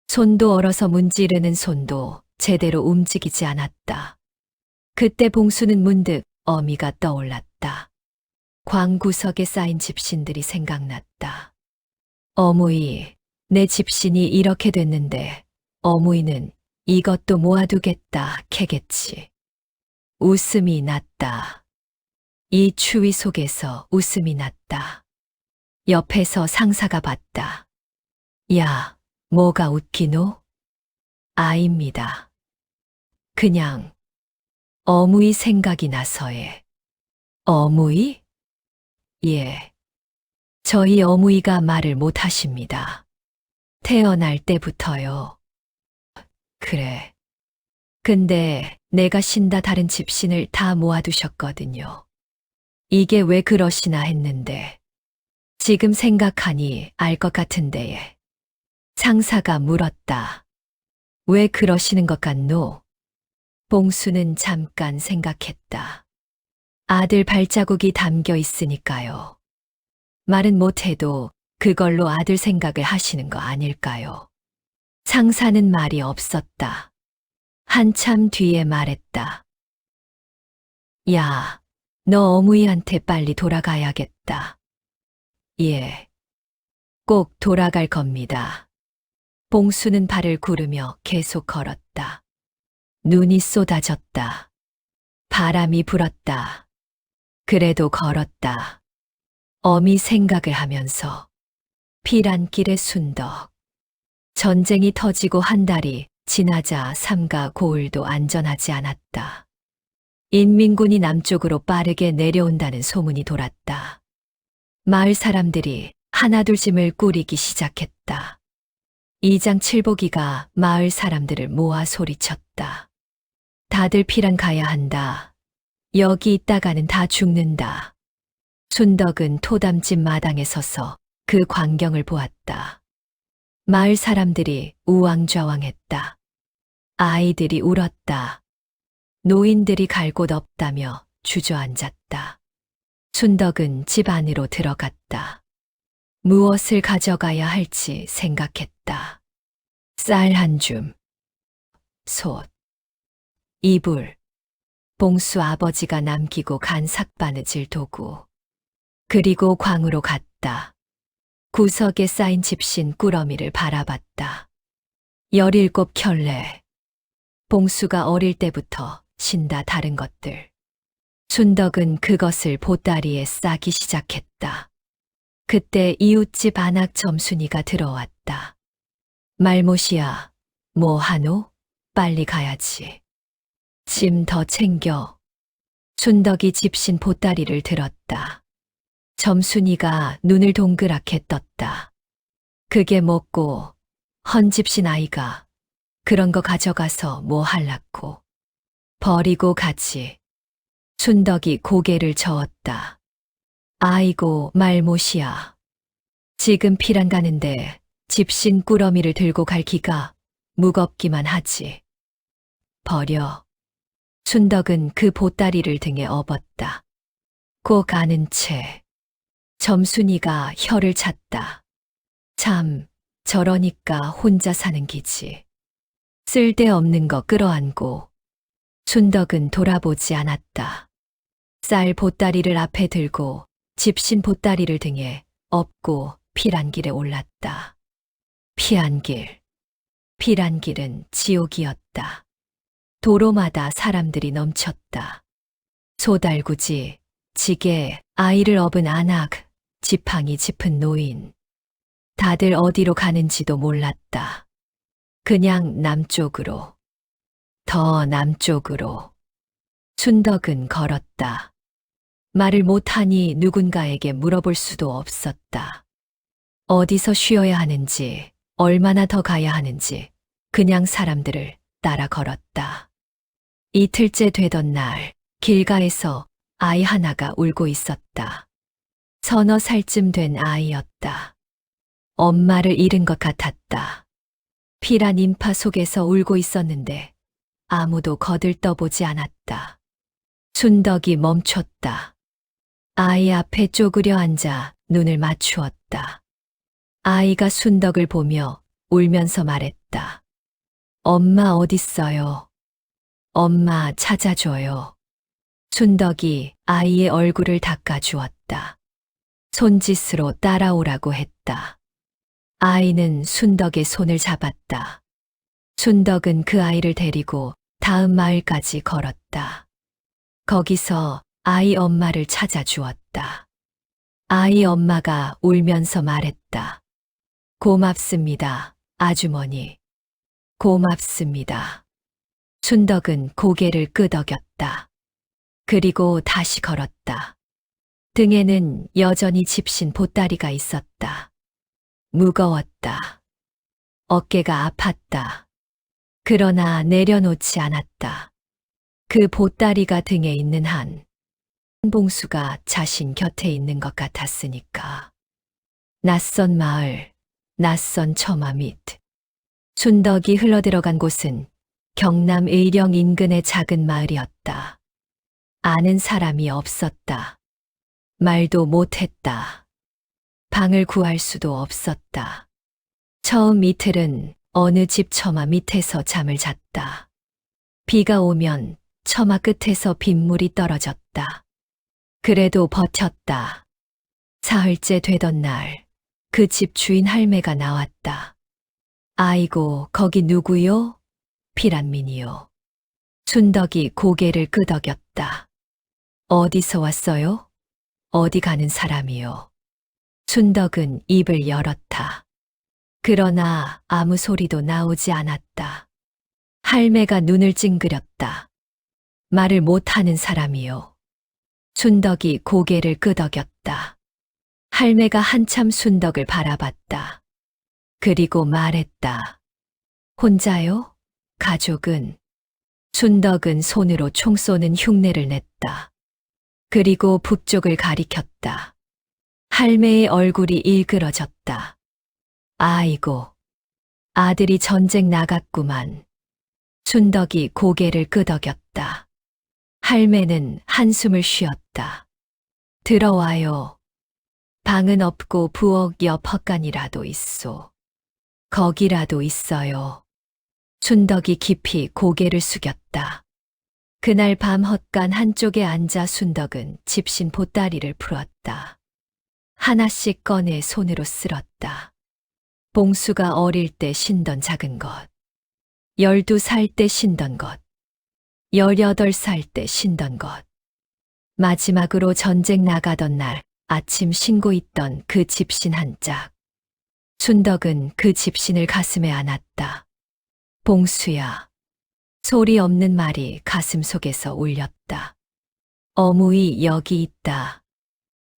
Speaker 3: 손도 얼어서 문지르는 손도 제대로 움직이지 않았다. 그때 봉수는 문득 어미가 떠올랐다. 광구석에 쌓인 집신들이 생각났다. 어무이, 내 집신이 이렇게 됐는데 어무이는 이것도 모아두겠다 캐겠지. 웃음이 났다. 이 추위 속에서 웃음이 났다. 옆에서 상사가 봤다. 야, 뭐가 웃기노? 아입니다. 그냥 어무이 생각이 나서해. 어무이? 예. 저희 어무이가 말을 못 하십니다. 태어날 때부터요. 그래. 근데 내가 신다 다른 집신을 다 모아두셨거든요. 이게 왜 그러시나 했는데 지금 생각하니 알 것 같은데 상사가 물었다. 왜 그러시는 것 같노? 봉수는 잠깐 생각했다. 아들 발자국이 담겨 있으니까요. 말은 못해도 그걸로 아들 생각을 하시는 거 아닐까요? 상사는 말이 없었다. 한참 뒤에 말했다. 야, 너 어무이한테 빨리 돌아가야겠다. 예. 꼭 돌아갈 겁니다. 봉수는 발을 구르며 계속 걸었다. 눈이 쏟아졌다. 바람이 불었다. 그래도 걸었다. 어미 생각을 하면서 피란길의 순덕. 전쟁이 터지고 한 달이 지나자 삼가 고을도 안전하지 않았다. 인민군이 남쪽으로 빠르게 내려온다는 소문이 돌았다. 마을 사람들이 하나둘 짐을 꾸리기 시작했다. 이장칠보기가 마을 사람들을 모아 소리쳤다. 다들 피란 가야 한다. 여기 있다가는 다 죽는다. 순덕은 토담집 마당에 서서 그 광경을 보았다. 마을 사람들이 우왕좌왕했다. 아이들이 울었다. 노인들이 갈 곳 없다며 주저앉았다. 순덕은 집 안으로 들어갔다. 무엇을 가져가야 할지 생각했다. 쌀 한 줌, 솥, 이불, 봉수 아버지가 남기고 간 삭바느질 도구, 그리고 광으로 갔다. 구석에 쌓인 집신 꾸러미를 바라봤다. 17켤레. 봉수가 어릴 때부터 신다 다른 것들. 순덕은 그것을 보따리에 싸기 시작했다. 그때 이웃집 안악 점순이가 들어왔다. 말못이야, 뭐 하노? 빨리 가야지. 짐 더 챙겨. 순덕이 집신 보따리를 들었다. 점순이가 눈을 동그랗게 떴다. 그게 뭐고, 헌집신 아이가 그런 거 가져가서 뭐 할라고. 버리고 가지. 순덕이 고개를 저었다. 아이고 말못이야. 지금 피랑 가는데 집신 꾸러미를 들고 갈 기가 무겁기만 하지. 버려. 순덕은 그 보따리를 등에 업었다. 꼭 아는 채. 점순이가 혀를 찼다. 참, 저러니까 혼자 사는 기지. 쓸데없는 거 끌어안고. 순덕은 돌아보지 않았다. 쌀 보따리를 앞에 들고 집신 보따리를 등에 업고 피란길에 올랐다. 피안길. 피란길은 지옥이었다. 도로마다 사람들이 넘쳤다. 소달구지, 지게, 아이를 업은 안악, 지팡이 짚은 노인. 다들 어디로 가는지도 몰랐다. 그냥 남쪽으로. 더 남쪽으로. 순덕은 걸었다. 말을 못하니 누군가에게 물어볼 수도 없었다. 어디서 쉬어야 하는지, 얼마나 더 가야 하는지, 그냥 사람들을 따라 걸었다. 이틀째 되던 날, 길가에서 아이 하나가 울고 있었다. 서너 살쯤 된 아이였다. 엄마를 잃은 것 같았다. 피란 인파 속에서 울고 있었는데 아무도 거들떠보지 않았다. 순덕이 멈췄다. 아이 앞에 쪼그려 앉아 눈을 맞추었다. 아이가 순덕을 보며 울면서 말했다. 엄마 어딨어요? 엄마 찾아줘요. 순덕이 아이의 얼굴을 닦아주었다. 손짓으로 따라오라고 했다. 아이는 순덕의 손을 잡았다. 순덕은 그 아이를 데리고 다음 마을까지 걸었다. 거기서 아이 엄마를 찾아주었다. 아이 엄마가 울면서 말했다. 고맙습니다, 아주머니. 고맙습니다. 순덕은 고개를 끄덕였다. 그리고 다시 걸었다. 등에는 여전히 집신 보따리가 있었다. 무거웠다. 어깨가 아팠다. 그러나 내려놓지 않았다. 그 보따리가 등에 있는 한 봉수가 자신 곁에 있는 것 같았으니까. 낯선 마을, 낯선 처마 밑. 순덕이 흘러들어간 곳은 경남 의령 인근의 작은 마을이었다. 아는 사람이 없었다. 말도 못했다. 방을 구할 수도 없었다. 처음 이틀은 어느 집 처마 밑에서 잠을 잤다. 비가 오면 처마 끝에서 빗물이 떨어졌다. 그래도 버텼다. 사흘째 되던 날, 그 집 주인 할매가 나왔다. 아이고, 거기 누구요? 피란민이요. 순덕이 고개를 끄덕였다. 어디서 왔어요? 어디 가는 사람이요? 순덕은 입을 열었다. 그러나 아무 소리도 나오지 않았다. 할매가 눈을 찡그렸다. 말을 못하는 사람이요. 순덕이 고개를 끄덕였다. 할매가 한참 순덕을 바라봤다. 그리고 말했다. 혼자요? 가족은? 순덕은 손으로 총 쏘는 흉내를 냈다. 그리고 북쪽을 가리켰다. 할매의 얼굴이 일그러졌다. 아이고, 아들이 전쟁 나갔구만. 순덕이 고개를 끄덕였다. 할매는 한숨을 쉬었다. 들어와요. 방은 없고 부엌 옆 헛간이라도 있소. 거기라도 있어요. 순덕이 깊이 고개를 숙였다. 그날 밤 헛간 한쪽에 앉아 순덕은 집신 보따리를 풀었다. 하나씩 꺼내 손으로 쓸었다. 봉수가 어릴 때 신던 작은 것, 12살 때 신던 것, 18살 때 신던 것, 마지막으로 전쟁 나가던 날 아침 신고 있던 그 집신 한 짝. 순덕은 그 집신을 가슴에 안았다. 봉수야. 소리 없는 말이 가슴 속에서 울렸다. 어무이 여기 있다.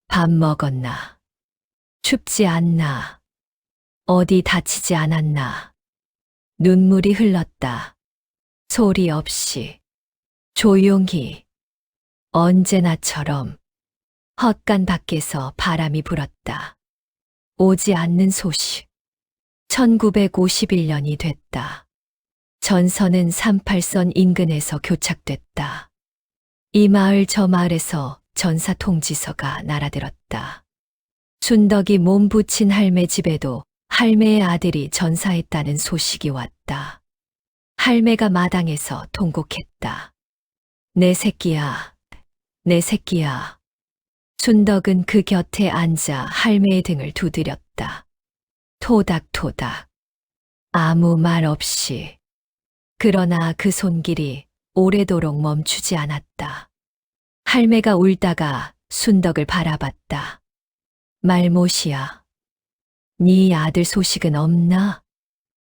Speaker 3: 밥 먹었나? 춥지 않나? 어디 다치지 않았나? 눈물이 흘렀다. 소리 없이, 조용히, 언제나처럼 헛간 밖에서 바람이 불었다. 오지 않는 소식. 1951년이 됐다. 전선은 38선 인근에서 교착됐다. 이 마을 저 마을에서 전사 통지서가 날아들었다. 순덕이 몸 붙인 할매 집에도 할매의 아들이 전사했다는 소식이 왔다. 할매가 마당에서 통곡했다. 내 새끼야, 내 새끼야. 순덕은 그 곁에 앉아 할매의 등을 두드렸다. 토닥토닥. 아무 말 없이. 그러나 그 손길이 오래도록 멈추지 않았다. 할매가 울다가 순덕을 바라봤다. 말못이야. 네 아들 소식은 없나?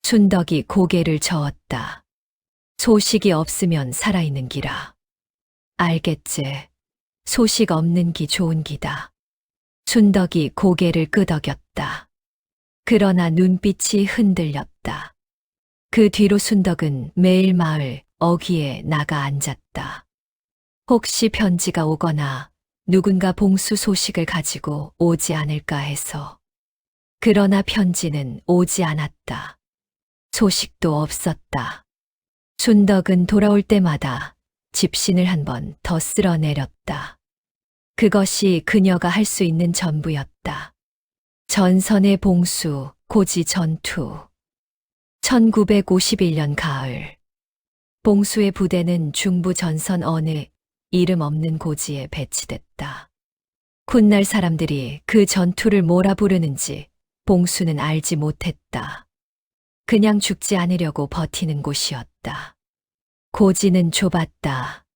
Speaker 3: 순덕이 고개를 저었다. 소식이 없으면 살아있는 기라. 알겠지. 소식 없는 기 좋은 기다. 순덕이 고개를 끄덕였다. 그러나 눈빛이 흔들렸다. 그 뒤로 순덕은 매일 마을 어귀에 나가 앉았다. 혹시 편지가 오거나 누군가 봉수 소식을 가지고 오지 않을까 해서. 그러나 편지는 오지 않았다. 소식도 없었다. 순덕은 돌아올 때마다 집신을 한 번 더 쓸어내렸다. 그것이 그녀가 할 수 있는 전부였다. 전선의 봉수, 고지 전투. 1951년 가을. 봉수의 부대는 중부 전선 어느 이름 없는 고지에 배치됐다. 훗날 사람들이 그 전투를 뭐라 부르는지 봉수는 알지 못했다. 그냥 죽지 않으려고 버티는 곳이었다. 고지는 좁았다.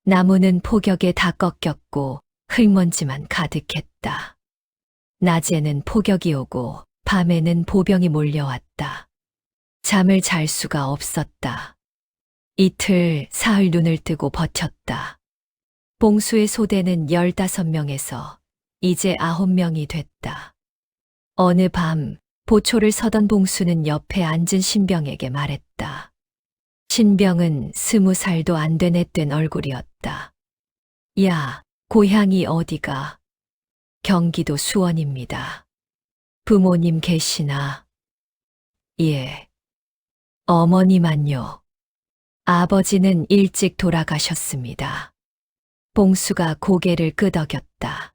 Speaker 3: 나무는 폭격에 다 꺾였고 흙먼지만 가득했다. 낮에는 폭격이 오고 밤에는 보병이 몰려왔다. 잠을 잘 수가 없었다. 이틀, 사흘 눈을 뜨고 버텼다. 봉수의 소대는 15명에서 이제 9명이 됐다. 어느 밤 보초를 서던 봉수는 옆에 앉은 신병에게 말했다. 신병은 20살도 안 된 앳된 얼굴이었다. 야, 고향이 어디가? 경기도 수원입니다. 부모님 계시나? 예. 어머니만요. 아버지는 일찍 돌아가셨습니다. 봉수가 고개를 끄덕였다.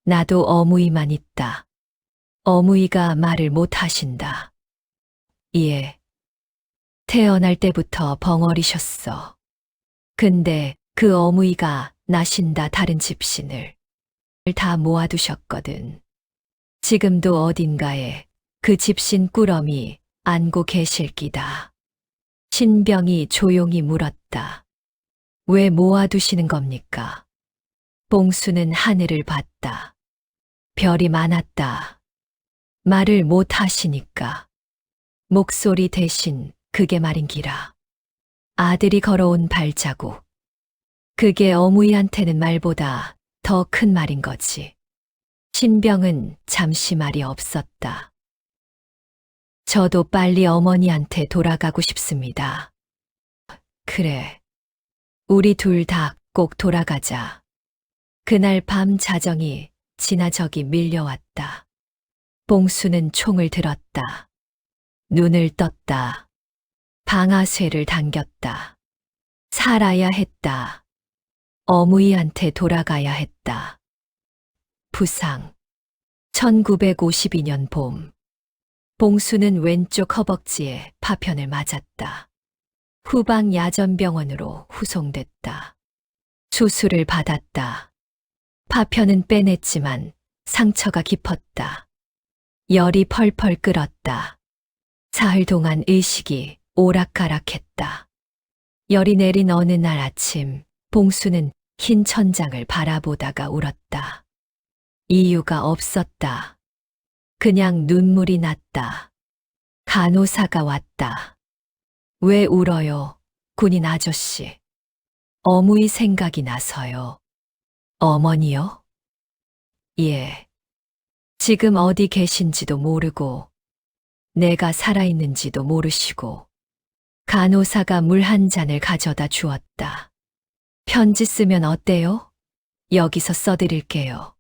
Speaker 3: 나도 어무이만 있다. 어무이가 말을 못 하신다. 예. 태어날 때부터 벙어리셨어. 근데 그 어무이가 나신다 다른 집신을 다 모아두셨거든. 지금도 어딘가에 그 집신 꾸러미 안고 계실 기다. 신병이 조용히 물었다. 왜 모아두시는 겁니까? 봉수는 하늘을 봤다. 별이 많았다. 말을 못 하시니까. 목소리 대신 그게 말인기라. 아들이 걸어온 발자국. 그게 어무이한테는 말보다 더 큰 말인 거지. 신병은 잠시 말이 없었다. 저도 빨리 어머니한테 돌아가고 싶습니다. 그래. 우리 둘 다 꼭 돌아가자. 그날 밤 자정이 지나저기 밀려왔다. 봉수는 총을 들었다. 눈을 떴다. 방아쇠를 당겼다. 살아야 했다. 어무이한테 돌아가야 했다. 부상. 1952년 봄. 봉수는 왼쪽 허벅지에 파편을 맞았다. 후방 야전병원으로 후송됐다. 수술을 받았다. 파편은 빼냈지만 상처가 깊었다. 열이 펄펄 끓었다. 사흘 동안 의식이 오락가락했다. 열이 내린 어느 날 아침, 봉수는 흰 천장을 바라보다가 울었다. 이유가 없었다. 그냥 눈물이 났다. 간호사가 왔다. 왜 울어요, 군인 아저씨? 어무이 생각이 나서요. 어머니요? 예. 지금 어디 계신지도 모르고, 내가 살아있는지도 모르시고, 간호사가 물 한 잔을 가져다 주었다. 편지 쓰면 어때요? 여기서 써드릴게요.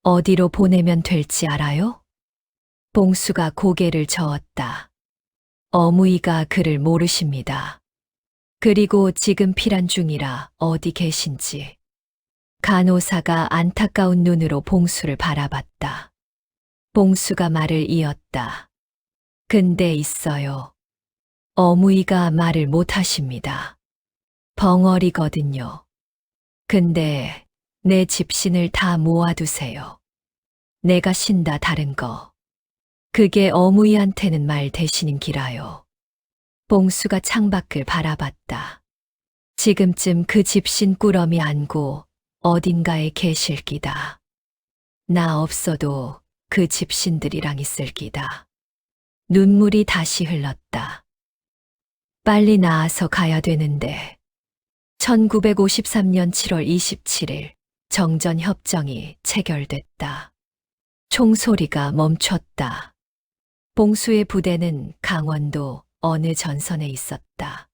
Speaker 3: 어디로 보내면 될지 알아요? 봉수가 고개를 저었다. 어무이가 그를 모르십니다. 그리고 지금 피란 중이라 어디 계신지. 간호사가 안타까운 눈으로 봉수를 바라봤다. 봉수가 말을 이었다. 근데 있어요. 어무이가 말을 못하십니다. 벙어리거든요. 근데 내 집신을 다 모아두세요. 내가 쉰다 다른 거. 그게 어무이한테는 말 대신인 기라요. 봉수가 창밖을 바라봤다. 지금쯤 그 집신 꾸러미 안고 어딘가에 계실 기다. 나 없어도 그 집신들이랑 있을 기다. 눈물이 다시 흘렀다. 빨리 나아서 가야 되는데. 1953년 7월 27일 정전협정이 체결됐다. 총소리가 멈췄다. 봉수의 부대는 강원도 어느 전선에 있었다.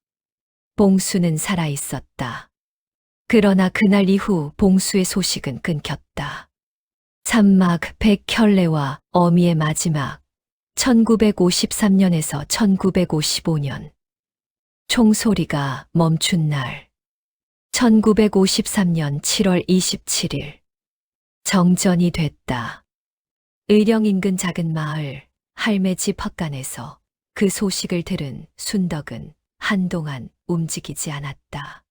Speaker 3: 봉수는 살아 있었다. 그러나 그날 이후 봉수의 소식은 끊겼다. 산막 백혈레와 어미의 마지막 1953년에서 1955년 총소리가 멈춘 날 1953년 7월 27일 정전이 됐다. 의령 인근 작은 마을 할매 집 헛간에서 그 소식을 들은 순덕은 한동안 움직이지 않았다.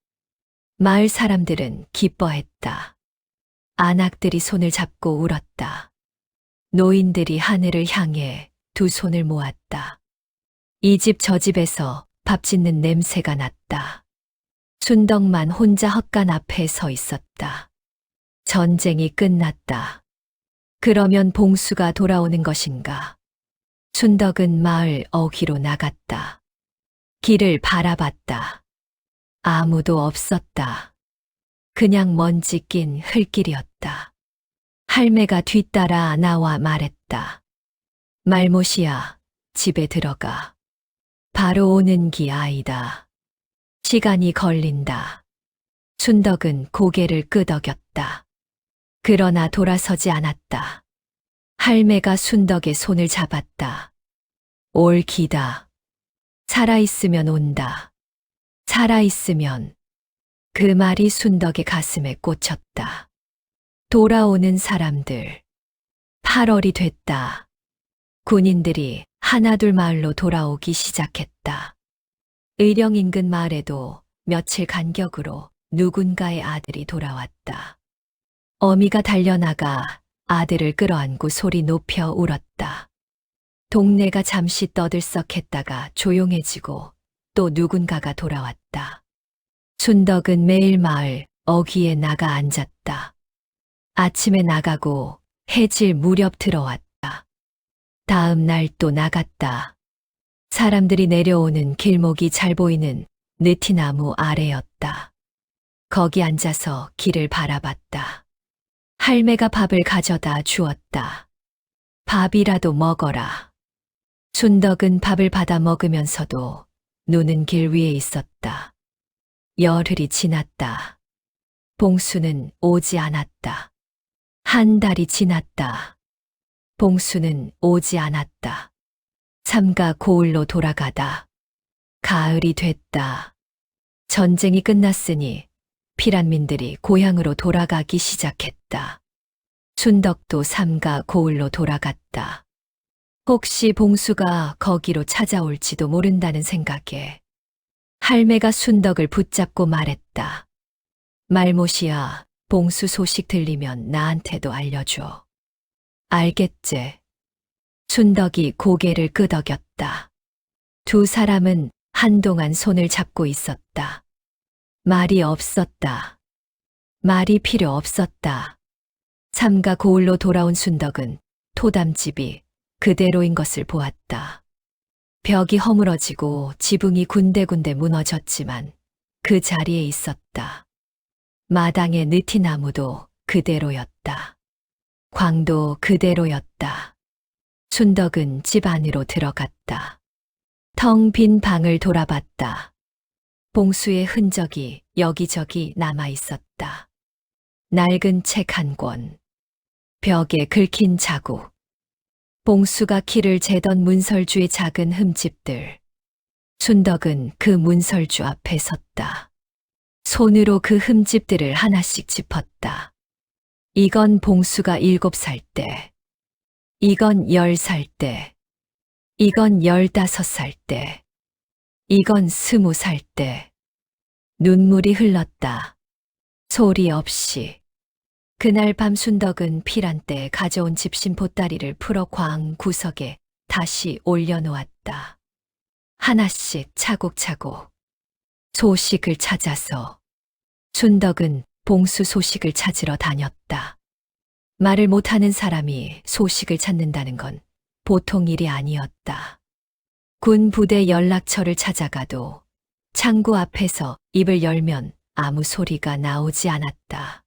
Speaker 3: 마을 사람들은 기뻐했다. 안악들이 손을 잡고 울었다. 노인들이 하늘을 향해 두 손을 모았다. 이 집 저 집에서 밥 짓는 냄새가 났다. 순덕만 혼자 헛간 앞에 서 있었다. 전쟁이 끝났다. 그러면 봉수가 돌아오는 것인가? 순덕은 마을 어귀로 나갔다. 길을 바라봤다. 아무도 없었다. 그냥 먼지 낀 흙길이었다. 할매가 뒤따라 나와 말했다. 말못이야, 집에 들어가. 바로 오는 기 아이다. 시간이 걸린다. 순덕은 고개를 끄덕였다. 그러나 돌아서지 않았다. 할매가 순덕의 손을 잡았다. 올 기다. 살아있으면 온다. 살아있으면. 그 말이 순덕의 가슴에 꽂혔다. 돌아오는 사람들. 8월이 됐다. 군인들이 하나둘 마을로 돌아오기 시작했다. 의령 인근 마을에도 며칠 간격으로 누군가의 아들이 돌아왔다. 어미가 달려나가 아들을 끌어안고 소리 높여 울었다. 동네가 잠시 떠들썩했다가 조용해지고 또 누군가가 돌아왔다. 순덕은 매일 마을 어귀에 나가 앉았다. 아침에 나가고 해질 무렵 들어왔다. 다음 날 또 나갔다. 사람들이 내려오는 길목이 잘 보이는 느티나무 아래였다. 거기 앉아서 길을 바라봤다. 할매가 밥을 가져다 주었다. 밥이라도 먹어라. 순덕은 밥을 받아 먹으면서도 눈은 길 위에 있었다. 열흘이 지났다. 봉수는 오지 않았다. 한 달이 지났다. 봉수는 오지 않았다. 삼가 고을로 돌아가다. 가을이 됐다. 전쟁이 끝났으니 피란민들이 고향으로 돌아가기 시작했다. 순덕도 삼가 고을로 돌아갔다. 혹시 봉수가 거기로 찾아올지도 모른다는 생각에 할매가 순덕을 붙잡고 말했다. 말못이야, 봉수 소식 들리면 나한테도 알려줘. 알겠제. 순덕이 고개를 끄덕였다. 두 사람은 한동안 손을 잡고 있었다. 말이 없었다. 말이 필요 없었다. 삼가 고을로 돌아온 순덕은 토담집이 그대로인 것을 보았다. 벽이 허물어지고 지붕이 군데군데 무너졌지만 그 자리에 있었다. 마당의 느티나무도 그대로였다. 광도 그대로였다. 순덕은 집 안으로 들어갔다. 텅 빈 방을 돌아봤다. 봉수의 흔적이 여기저기 남아 있었다. 낡은 책 한 권, 벽에 긁힌 자국, 봉수가 키를 재던 문설주의 작은 흠집들. 순덕은 그 문설주 앞에 섰다. 손으로 그 흠집들을 하나씩 짚었다. 이건 봉수가 7살 때, 이건 10살 때, 이건 15살 때, 이건 20살 때. 눈물이 흘렀다. 소리 없이. 그날 밤 순덕은 필한 때 가져온 집신 보따리를 풀어 광 구석에 다시 올려놓았다. 하나씩 차곡차곡. 소식을 찾아서. 순덕은 봉수 소식을 찾으러 다녔다. 말을 못하는 사람이 소식을 찾는다는 건 보통 일이 아니었다. 군 부대 연락처를 찾아가도 창구 앞에서 입을 열면 아무 소리가 나오지 않았다.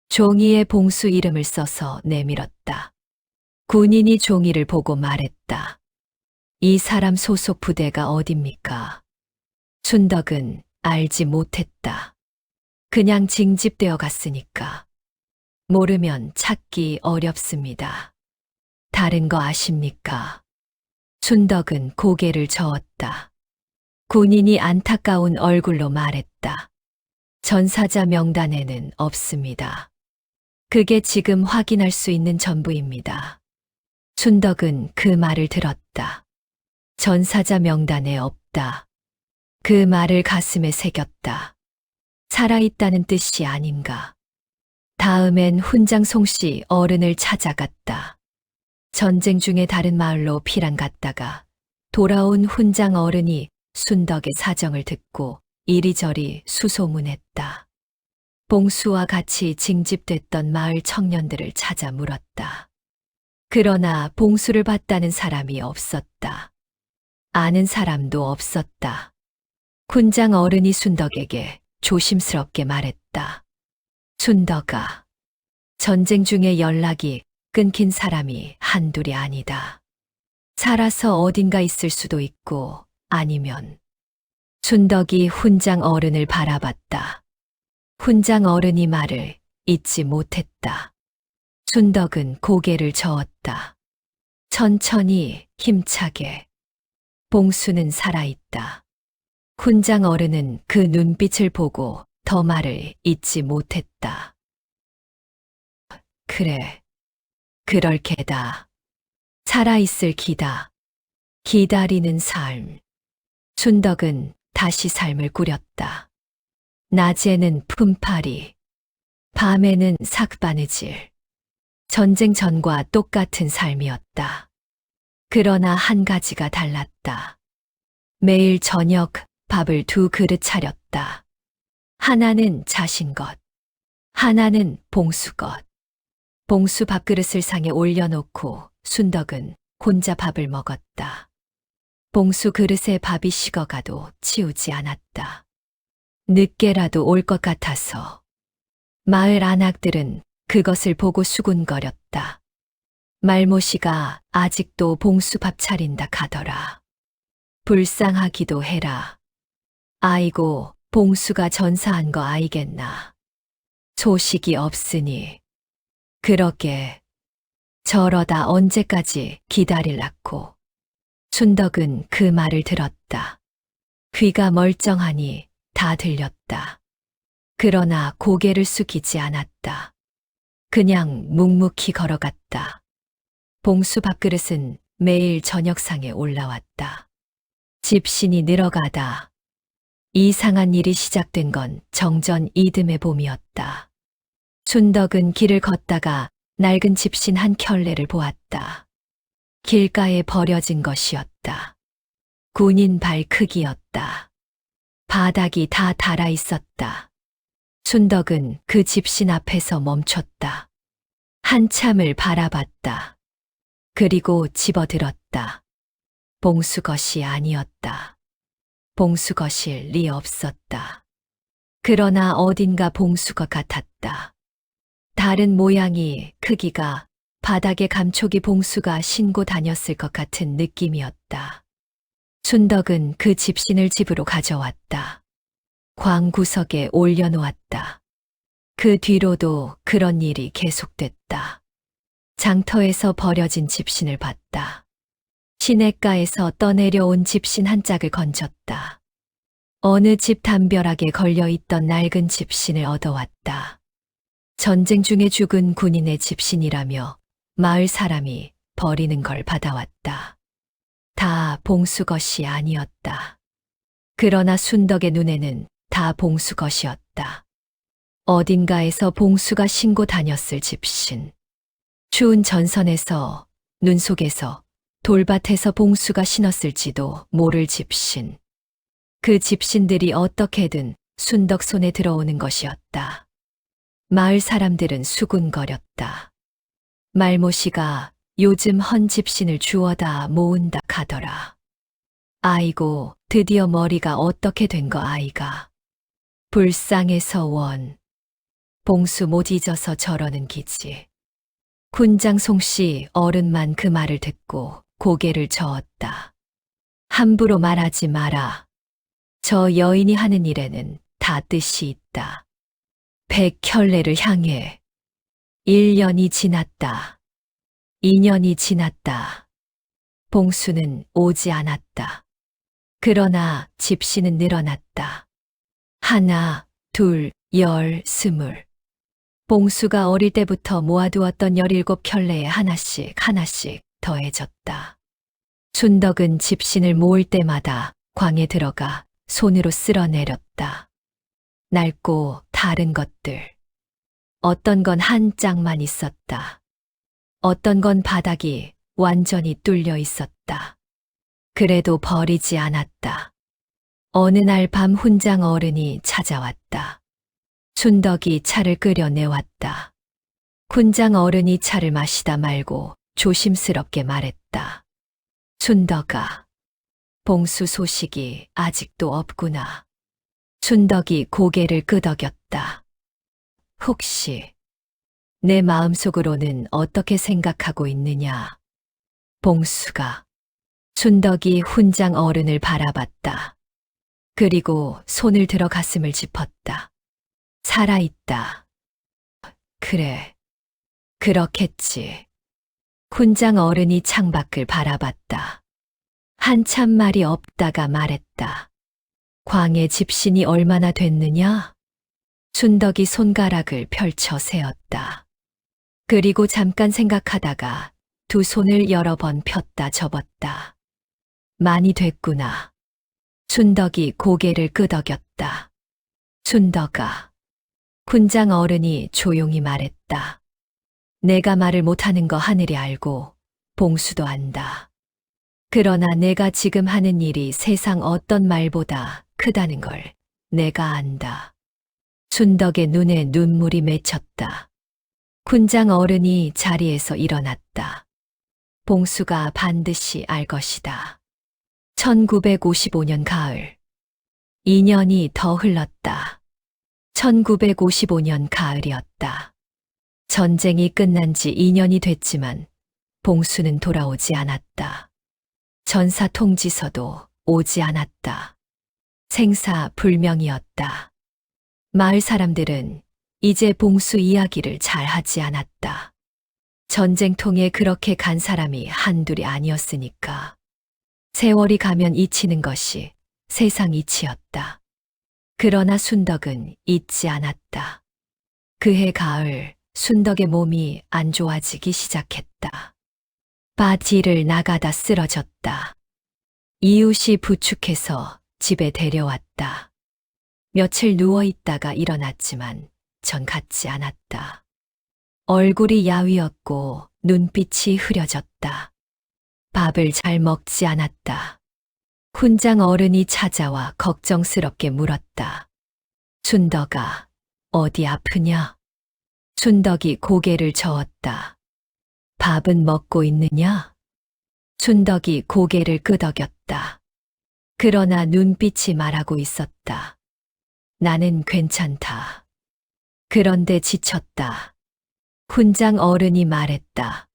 Speaker 3: 종이에 봉수 이름을 써서 내밀었다. 군인이 종이를 보고 말했다. 이 사람 소속 부대가 어딥니까? 순덕은 알지 못했다. 그냥 징집되어 갔으니까. 모르면 찾기 어렵습니다. 다른 거 아십니까? 순덕은 고개를 저었다. 군인이 안타까운 얼굴로 말했다. 전사자 명단에는 없습니다. 그게 지금 확인할 수 있는 전부입니다. 순덕은 그 말을 들었다. 전사자 명단에 없다. 그 말을 가슴에 새겼다. 살아있다는 뜻이 아닌가. 다음엔 훈장 송씨 어른을 찾아갔다. 전쟁 중에 다른 마을로 피란 갔다가 돌아온 훈장 어른이 순덕의 사정을 듣고 이리저리 수소문했다. 봉수와 같이 징집됐던 마을 청년들을 찾아 물었다. 그러나 봉수를 봤다는 사람이 없었다. 아는 사람도 없었다. 훈장 어른이 순덕에게 조심스럽게 말했다. 순덕아, 전쟁 중에 연락이 끊긴 사람이 한둘이 아니다. 살아서 어딘가 있을 수도 있고 아니면. 순덕이 훈장 어른을 바라봤다. 훈장 어른이 말을 잊지 못했다. 순덕은 고개를 저었다. 천천히 힘차게. 봉수는 살아있다. 훈장 어른은 그 눈빛을 보고 더 말을 잊지 못했다. 그래, 그럴 게다. 살아있을 기다. 기다리는 삶. 순덕은 다시 삶을 꾸렸다. 낮에는 품팔이, 밤에는 삭바느질. 전쟁 전과 똑같은 삶이었다. 그러나 한 가지가 달랐다. 매일 저녁 밥을 2그릇 차렸다. 하나는 자신 것, 하나는 봉수 것. 봉수 밥그릇을 상에 올려놓고 순덕은 혼자 밥을 먹었다. 봉수 그릇에 밥이 식어가도 치우지 않았다. 늦게라도 올 것 같아서. 마을 안악들은 그것을 보고 수군거렸다. 말모씨가 아직도 봉수 밥 차린다 가더라. 불쌍하기도 해라. 아이고, 봉수가 전사한 거 아이겠나. 소식이 없으니. 그러게. 저러다 언제까지 기다릴라고. 순덕은 그 말을 들었다. 귀가 멀쩡하니 다 들렸다. 그러나 고개를 숙이지 않았다. 그냥 묵묵히 걸어갔다. 봉수 밥그릇은 매일 저녁상에 올라왔다. 집신이 늘어가다. 이상한 일이 시작된 건 정전 이듬해 봄이었다. 순덕은 길을 걷다가 낡은 집신 한 켤레를 보았다. 길가에 버려진 것이었다. 군인 발 크기였다. 바닥이 다 닳아 있었다. 순덕은 그 집신 앞에서 멈췄다. 한참을 바라봤다. 그리고 집어들었다. 봉수것이 아니었다. 봉수것일 리 없었다. 그러나 어딘가 봉수것 같았다. 다른 모양이, 크기가 바닥에 감촉이 봉수가 신고 다녔을 것 같은 느낌이었다. 순덕은 그 집신을 집으로 가져왔다. 광구석에 올려놓았다. 그 뒤로도 그런 일이 계속됐다. 장터에서 버려진 집신을 봤다. 시냇가에서 떠내려온 집신 한 짝을 건졌다. 어느 집 담벼락에 걸려있던 낡은 집신을 얻어왔다. 전쟁 중에 죽은 군인의 집신이라며 마을 사람이 버리는 걸 받아왔다. 다 봉수것이 아니었다. 그러나 순덕의 눈에는 다 봉수것이었다. 어딘가에서 봉수가 신고 다녔을 집신. 추운 전선에서, 눈 속에서, 돌밭에서 봉수가 신었을지도 모를 집신. 그 집신들이 어떻게든 순덕 손에 들어오는 것이었다. 마을 사람들은 수군거렸다. 말모씨가 요즘 헌 집신을 주워다 모은다 카더라. 아이고, 드디어 머리가 어떻게 된 거 아이가. 불쌍해서 원. 봉수 못 잊어서 저러는 기지. 군장 송씨 어른만 그 말을 듣고 고개를 저었다. 함부로 말하지 마라. 저 여인이 하는 일에는 다 뜻이 있다. 백혈내를 향해 1년이 지났다. 2년이 지났다. 봉수는 오지 않았다. 그러나 집신은 늘어났다. 하나, 둘, 열, 스물. 봉수가 어릴 때부터 모아두었던 17켤레에 하나씩 더해졌다. 순덕은 집신을 모을 때마다 광에 들어가 손으로 쓸어내렸다. 낡고 다른 것들. 어떤 건 한 짝만 있었다. 어떤 건 바닥이 완전히 뚫려 있었다. 그래도 버리지 않았다. 어느 날 밤 훈장 어른이 찾아왔다. 순덕이 차를 끓여내왔다. 훈장 어른이 차를 마시다 말고 조심스럽게 말했다. 순덕아, 봉수 소식이 아직도 없구나. 순덕이 고개를 끄덕였다. 혹시 내 마음속으로는 어떻게 생각하고 있느냐? 봉수가. 순덕이 훈장 어른을 바라봤다. 그리고 손을 들어 가슴을 짚었다. 살아있다. 그래, 그렇겠지. 훈장 어른이 창밖을 바라봤다. 한참 말이 없다가 말했다. 광의 집신이 얼마나 됐느냐? 순덕이 손가락을 펼쳐 세었다. 그리고 잠깐 생각하다가 두 손을 여러 번 폈다 접었다. 많이 됐구나. 순덕이 고개를 끄덕였다. 순덕아. 훈장 어른이 조용히 말했다. 내가 말을 못하는 거 하늘이 알고 봉수도 안다. 그러나 내가 지금 하는 일이 세상 어떤 말보다 크다는 걸 내가 안다. 순덕의 눈에 눈물이 맺혔다. 훈장 어른이 자리에서 일어났다. 봉수가 반드시 알 것이다. 1955년 가을. 2년이 더 흘렀다. 1955년 가을이었다. 전쟁이 끝난 지 2년이 됐지만 봉수는 돌아오지 않았다. 전사 통지서도 오지 않았다. 생사불명이었다. 마을 사람들은 이제 봉수 이야기를 잘 하지 않았다. 전쟁통에 그렇게 간 사람이 한둘이 아니었으니까. 세월이 가면 잊히는 것이 세상 이치였다. 그러나 순덕은 잊지 않았다. 그해 가을 순덕의 몸이 안 좋아지기 시작했다. 바지를 나가다 쓰러졌다. 이웃이 부축해서 집에 데려왔다. 며칠 누워있다가 일어났지만 전 같지 않았다. 얼굴이 야위었고 눈빛이 흐려졌다. 밥을 잘 먹지 않았다. 훈장 어른이 찾아와 걱정스럽게 물었다. 순덕아, 어디 아프냐? 춘덕이 고개를 저었다. 밥은 먹고 있느냐? 춘덕이 고개를 끄덕였다. 그러나 눈빛이 말하고 있었다. 나는 괜찮다. 그런데 지쳤다. 훈장 어른이 말했다.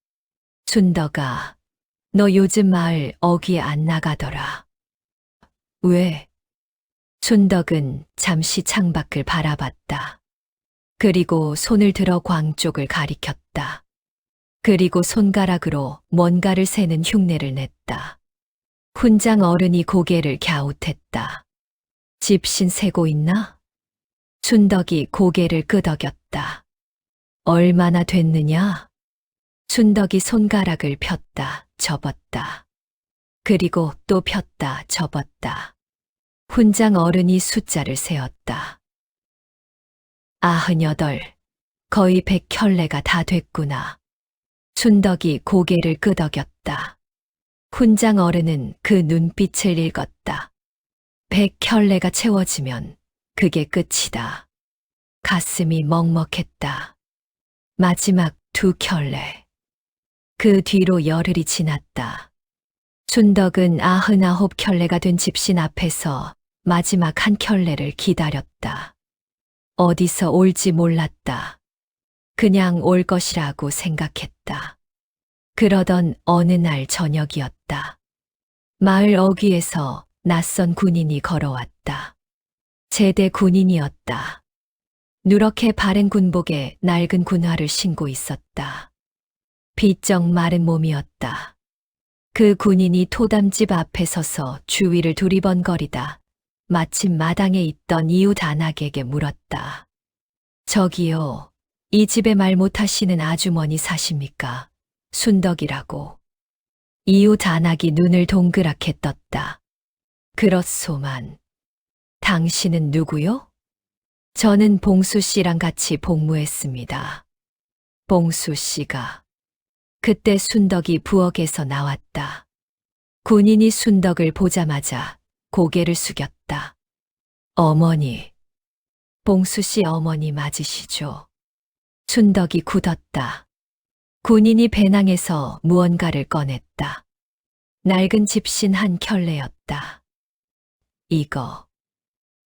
Speaker 3: 춘덕아, 너 요즘 마을 어귀에 안 나가더라. 왜? 춘덕은 잠시 창밖을 바라봤다. 그리고 손을 들어 광 쪽을 가리켰다. 그리고 손가락으로 뭔가를 세는 흉내를 냈다. 훈장 어른이 고개를 갸웃했다. 집신 세고 있나? 춘덕이 고개를 끄덕였다. 얼마나 됐느냐? 춘덕이 손가락을 폈다, 접었다. 그리고 또 폈다, 접었다. 훈장 어른이 숫자를 세었다. 98, 거의 100켤레가 다 됐구나. 춘덕이 고개를 끄덕였다. 훈장 어른은 그 눈빛을 읽었다. 100켤레가 채워지면 그게 끝이다. 가슴이 먹먹했다. 마지막 2켤레. 그 뒤로 열흘이 지났다. 춘덕은 99켤레가 된 집신 앞에서 마지막 1켤레를 기다렸다. 어디서 올지 몰랐다. 그냥 올 것이라고 생각했다. 그러던 어느 날 저녁이었다. 마을 어귀에서 낯선 군인이 걸어왔다. 제대 군인이었다. 누렇게 바른 군복에 낡은 군화를 신고 있었다. 비쩍 마른 몸이었다. 그 군인이 토담집 앞에 서서 주위를 두리번거리다 마침 마당에 있던 이웃 안악에게 물었다. 저기요, 이 집에 말 못하시는 아주머니 사십니까? 순덕이라고. 이웃 안악이 눈을 동그랗게 떴다. 그렇소만. 당신은 누구요? 저는 봉수 씨랑 같이 복무했습니다. 봉수 씨가. 그때 순덕이 부엌에서 나왔다. 군인이 순덕을 보자마자 고개를 숙였다. 어머니. 봉수 씨 어머니 맞으시죠? 순덕이 굳었다. 군인이 배낭에서 무언가를 꺼냈다. 낡은 집신 1켤레였다. 이거.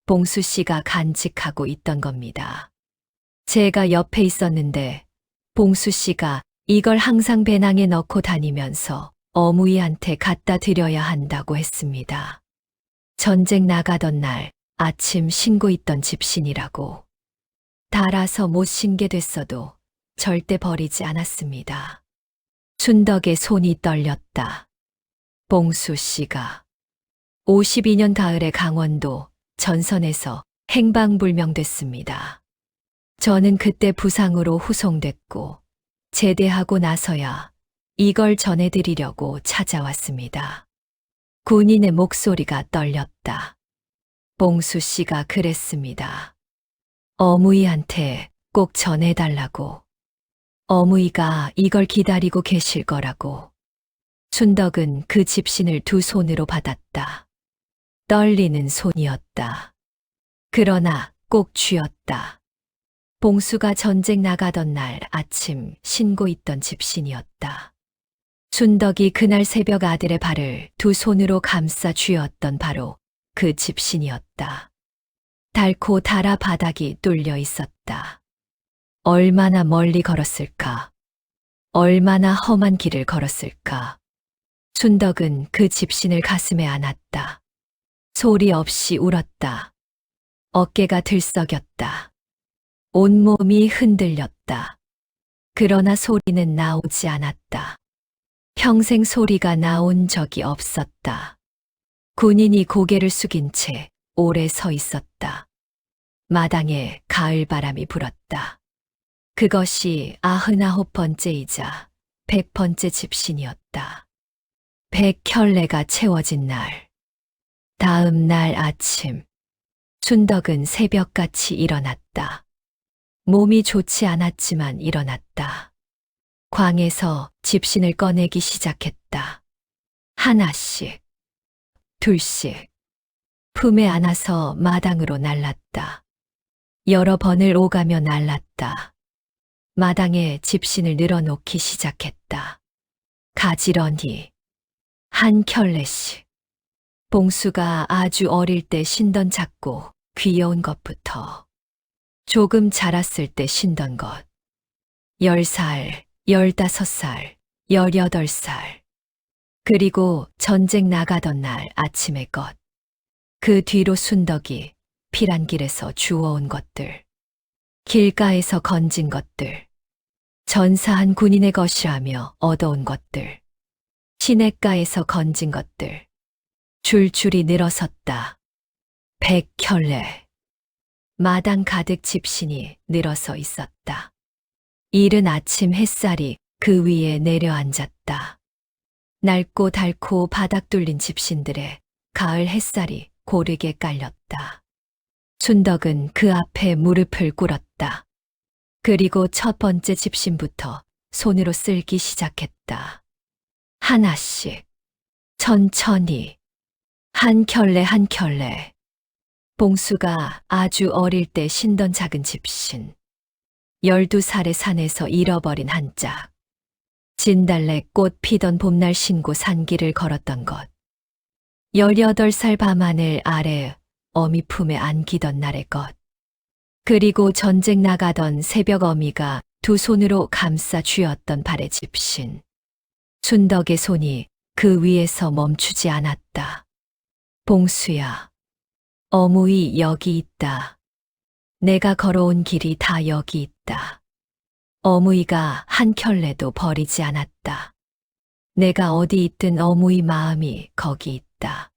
Speaker 3: 봉수 씨가 간직하고 있던 겁니다. 제가 옆에 있었는데 봉수 씨가 이걸 항상 배낭에 넣고 다니면서 어무이한테 갖다 드려야 한다고 했습니다. 전쟁 나가던 날 아침 신고 있던 집신이라고. 달아서 못 신게 됐어도 절대 버리지 않았습니다. 춘덕의 손이 떨렸다. 봉수 씨가 52년 가을에 강원도 전선에서 행방불명됐습니다. 저는 그때 부상으로 후송됐고 제대하고 나서야 이걸 전해드리려고 찾아왔습니다. 군인의 목소리가 떨렸다. 봉수 씨가 그랬습니다. 어무이한테 꼭 전해달라고. 어무이가 이걸 기다리고 계실 거라고. 춘덕은 그 집신을 두 손으로 받았다. 떨리는 손이었다. 그러나 꼭 쥐었다. 봉수가 전쟁 나가던 날 아침 신고 있던 집신이었다. 춘덕이 그날 새벽 아들의 발을 두 손으로 감싸 쥐었던 바로 그 집신이었다. 닳고 달아 바닥이 뚫려 있었다. 얼마나 멀리 걸었을까? 얼마나 험한 길을 걸었을까? 춘덕은 그 집신을 가슴에 안았다. 소리 없이 울었다. 어깨가 들썩였다. 온몸이 흔들렸다. 그러나 소리는 나오지 않았다. 평생 소리가 나온 적이 없었다. 군인이 고개를 숙인 채 오래 서 있었다. 마당에 가을바람이 불었다. 그것이 99번째이자 100번째 집신이었다. 100켤레가 채워진 날. 다음 날 아침, 춘덕은 새벽같이 일어났다. 몸이 좋지 않았지만 일어났다. 광에서 집신을 꺼내기 시작했다. 하나씩, 둘씩, 품에 안아서 마당으로 날랐다. 여러 번을 오가며 날랐다. 마당에 집신을 늘어놓기 시작했다. 가지런히 한 켤레씩. 봉수가 아주 어릴 때 신던 작고 귀여운 것부터 조금 자랐을 때 신던 것. 10살, 15살, 18살. 그리고 전쟁 나가던 날 아침의 것. 그 뒤로 순덕이 피란길에서 주워온 것들. 길가에서 건진 것들. 전사한 군인의 것이라며 얻어온 것들. 시냇가에서 건진 것들. 줄줄이 늘어섰다. 100켤레. 마당 가득 집신이 늘어서 있었다. 이른 아침 햇살이 그 위에 내려앉았다. 낡고 닳고 바닥 뚫린 집신들에 가을 햇살이 고르게 깔렸다. 순덕은 그 앞에 무릎을 꿇었다. 그리고 첫 번째 집신부터 손으로 쓸기 시작했다. 하나씩, 천천히, 한 켤레 한 켤레. 봉수가 아주 어릴 때 신던 작은 집신. 12살의 산에서 잃어버린 한 짝. 진달래 꽃 피던 봄날 신고 산길을 걸었던 것. 18살 밤하늘 아래 어미 품에 안기던 날의 것. 그리고 전쟁 나가던 새벽 어미가 두 손으로 감싸 쥐었던 발의 집신. 순덕의 손이 그 위에서 멈추지 않았다. 봉수야, 어무이 여기 있다. 내가 걸어온 길이 다 여기 있다. 어무이가 한 켤레도 버리지 않았다. 내가 어디 있든 어무이 마음이 거기 있다.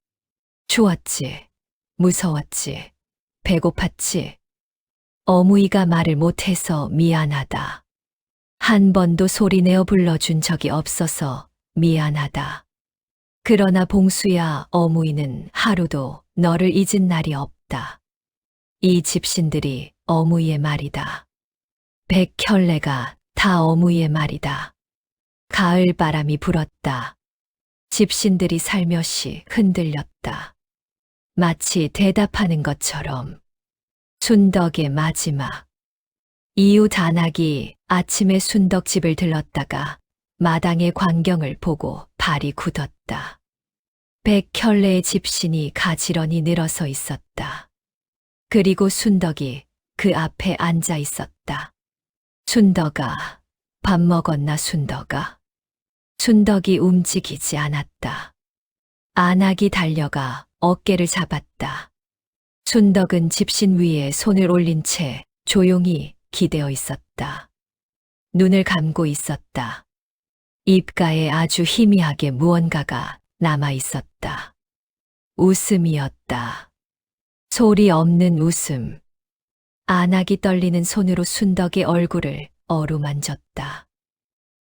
Speaker 3: 추웠지, 무서웠지, 배고팠지. 어무이가 말을 못해서 미안하다. 한 번도 소리내어 불러준 적이 없어서 미안하다. 그러나 봉수야, 어무이는 하루도 너를 잊은 날이 없다. 이 집신들이 어무이의 말이다. 100켤레가 다 어무이의 말이다. 가을 바람이 불었다. 집신들이 살며시 흔들렸다. 마치 대답하는 것처럼. 순덕의 마지막. 이웃 안악이 아침에 순덕 집을 들렀다가 마당의 광경을 보고 발이 굳었다. 100켤레의 집신이 가지런히 늘어서 있었다. 그리고 순덕이 그 앞에 앉아 있었다. 순덕아, 밥 먹었나 순덕아? 순덕이 움직이지 않았다. 안악이 달려가 어깨를 잡았다. 순덕은 집신 위에 손을 올린 채 조용히 기대어 있었다. 눈을 감고 있었다. 입가에 아주 희미하게 무언가가 남아 있었다. 웃음이었다. 소리 없는 웃음. 안악이 떨리는 손으로 순덕의 얼굴을 어루만졌다.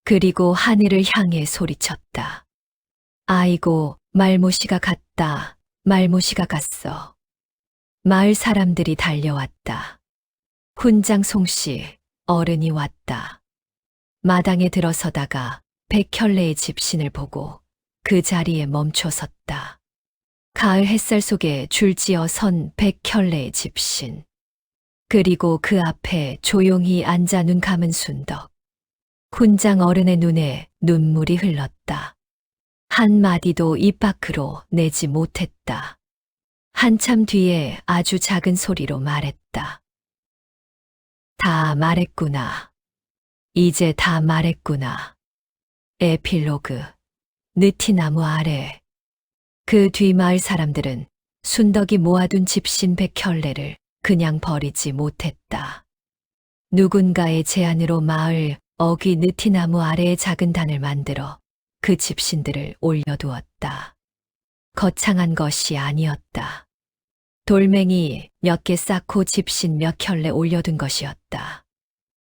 Speaker 3: 그리고 하늘을 향해 소리쳤다. 아이고, 말모시가 갔다. 말모시가 갔어. 마을 사람들이 달려왔다. 훈장 송씨, 어른이 왔다. 마당에 들어서다가 100켤레의 집신을 보고 그 자리에 멈춰 섰다. 가을 햇살 속에 줄지어 선 100켤레의 집신. 그리고 그 앞에 조용히 앉아 눈 감은 순덕. 훈장 어른의 눈에 눈물이 흘렀다. 한마디도 입 밖으로 내지 못했다. 한참 뒤에 아주 작은 소리로 말했다. 다 말했구나. 이제 다 말했구나. 에필로그. 느티나무 아래. 그 뒤 마을 사람들은 순덕이 모아둔 집신 100켤레를 그냥 버리지 못했다. 누군가의 제안으로 마을 어귀 느티나무 아래에 작은 단을 만들어 그 집신들을 올려두었다. 거창한 것이 아니었다. 돌멩이 몇 개 쌓고 집신 몇 켤레 올려둔 것이었다.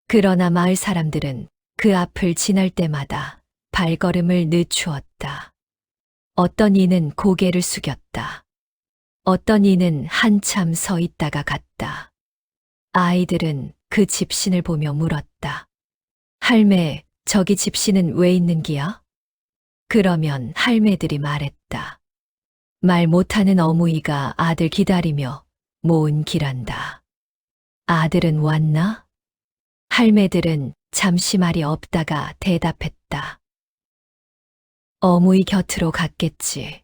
Speaker 3: 그러나 마을 사람들은 그 앞을 지날 때마다 발걸음을 늦추었다. 어떤 이는 고개를 숙였다. 어떤 이는 한참 서 있다가 갔다. 아이들은 그 집신을 보며 물었다. 할매, 저기 집신은 왜 있는 기야? 그러면 할매들이 말했다. 말 못하는 어무이가 아들 기다리며 모은 기란다. 아들은 왔나? 할매들은 잠시 말이 없다가 대답했다. 어무이 곁으로 갔겠지.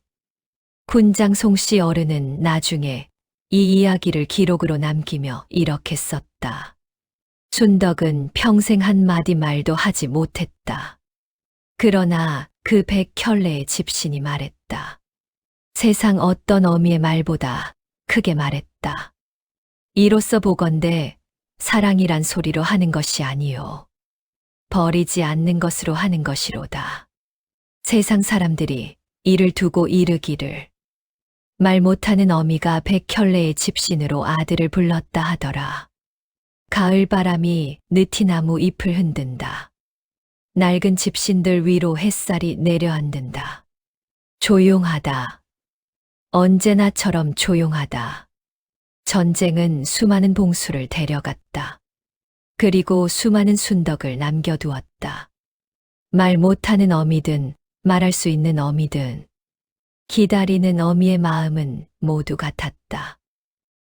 Speaker 3: 군장 송씨 어른은 나중에 이 이야기를 기록으로 남기며 이렇게 썼다. 순덕은 평생 한마디 말도 하지 못했다. 그러나 그 백혈레의 집신이 말했다. 세상 어떤 어미의 말보다 크게 말했다. 이로써 보건대 사랑이란 소리로 하는 것이 아니요. 버리지 않는 것으로 하는 것이로다. 세상 사람들이 이를 두고 이르기를 말 못하는 어미가 백혈레의 집신으로 아들을 불렀다 하더라. 가을 바람이 느티나무 잎을 흔든다. 낡은 집신들 위로 햇살이 내려앉는다. 조용하다. 언제나처럼 조용하다. 전쟁은 수많은 봉수를 데려갔다. 그리고 수많은 순덕을 남겨두었다. 말 못하는 어미든 말할 수 있는 어미든 기다리는 어미의 마음은 모두 같았다.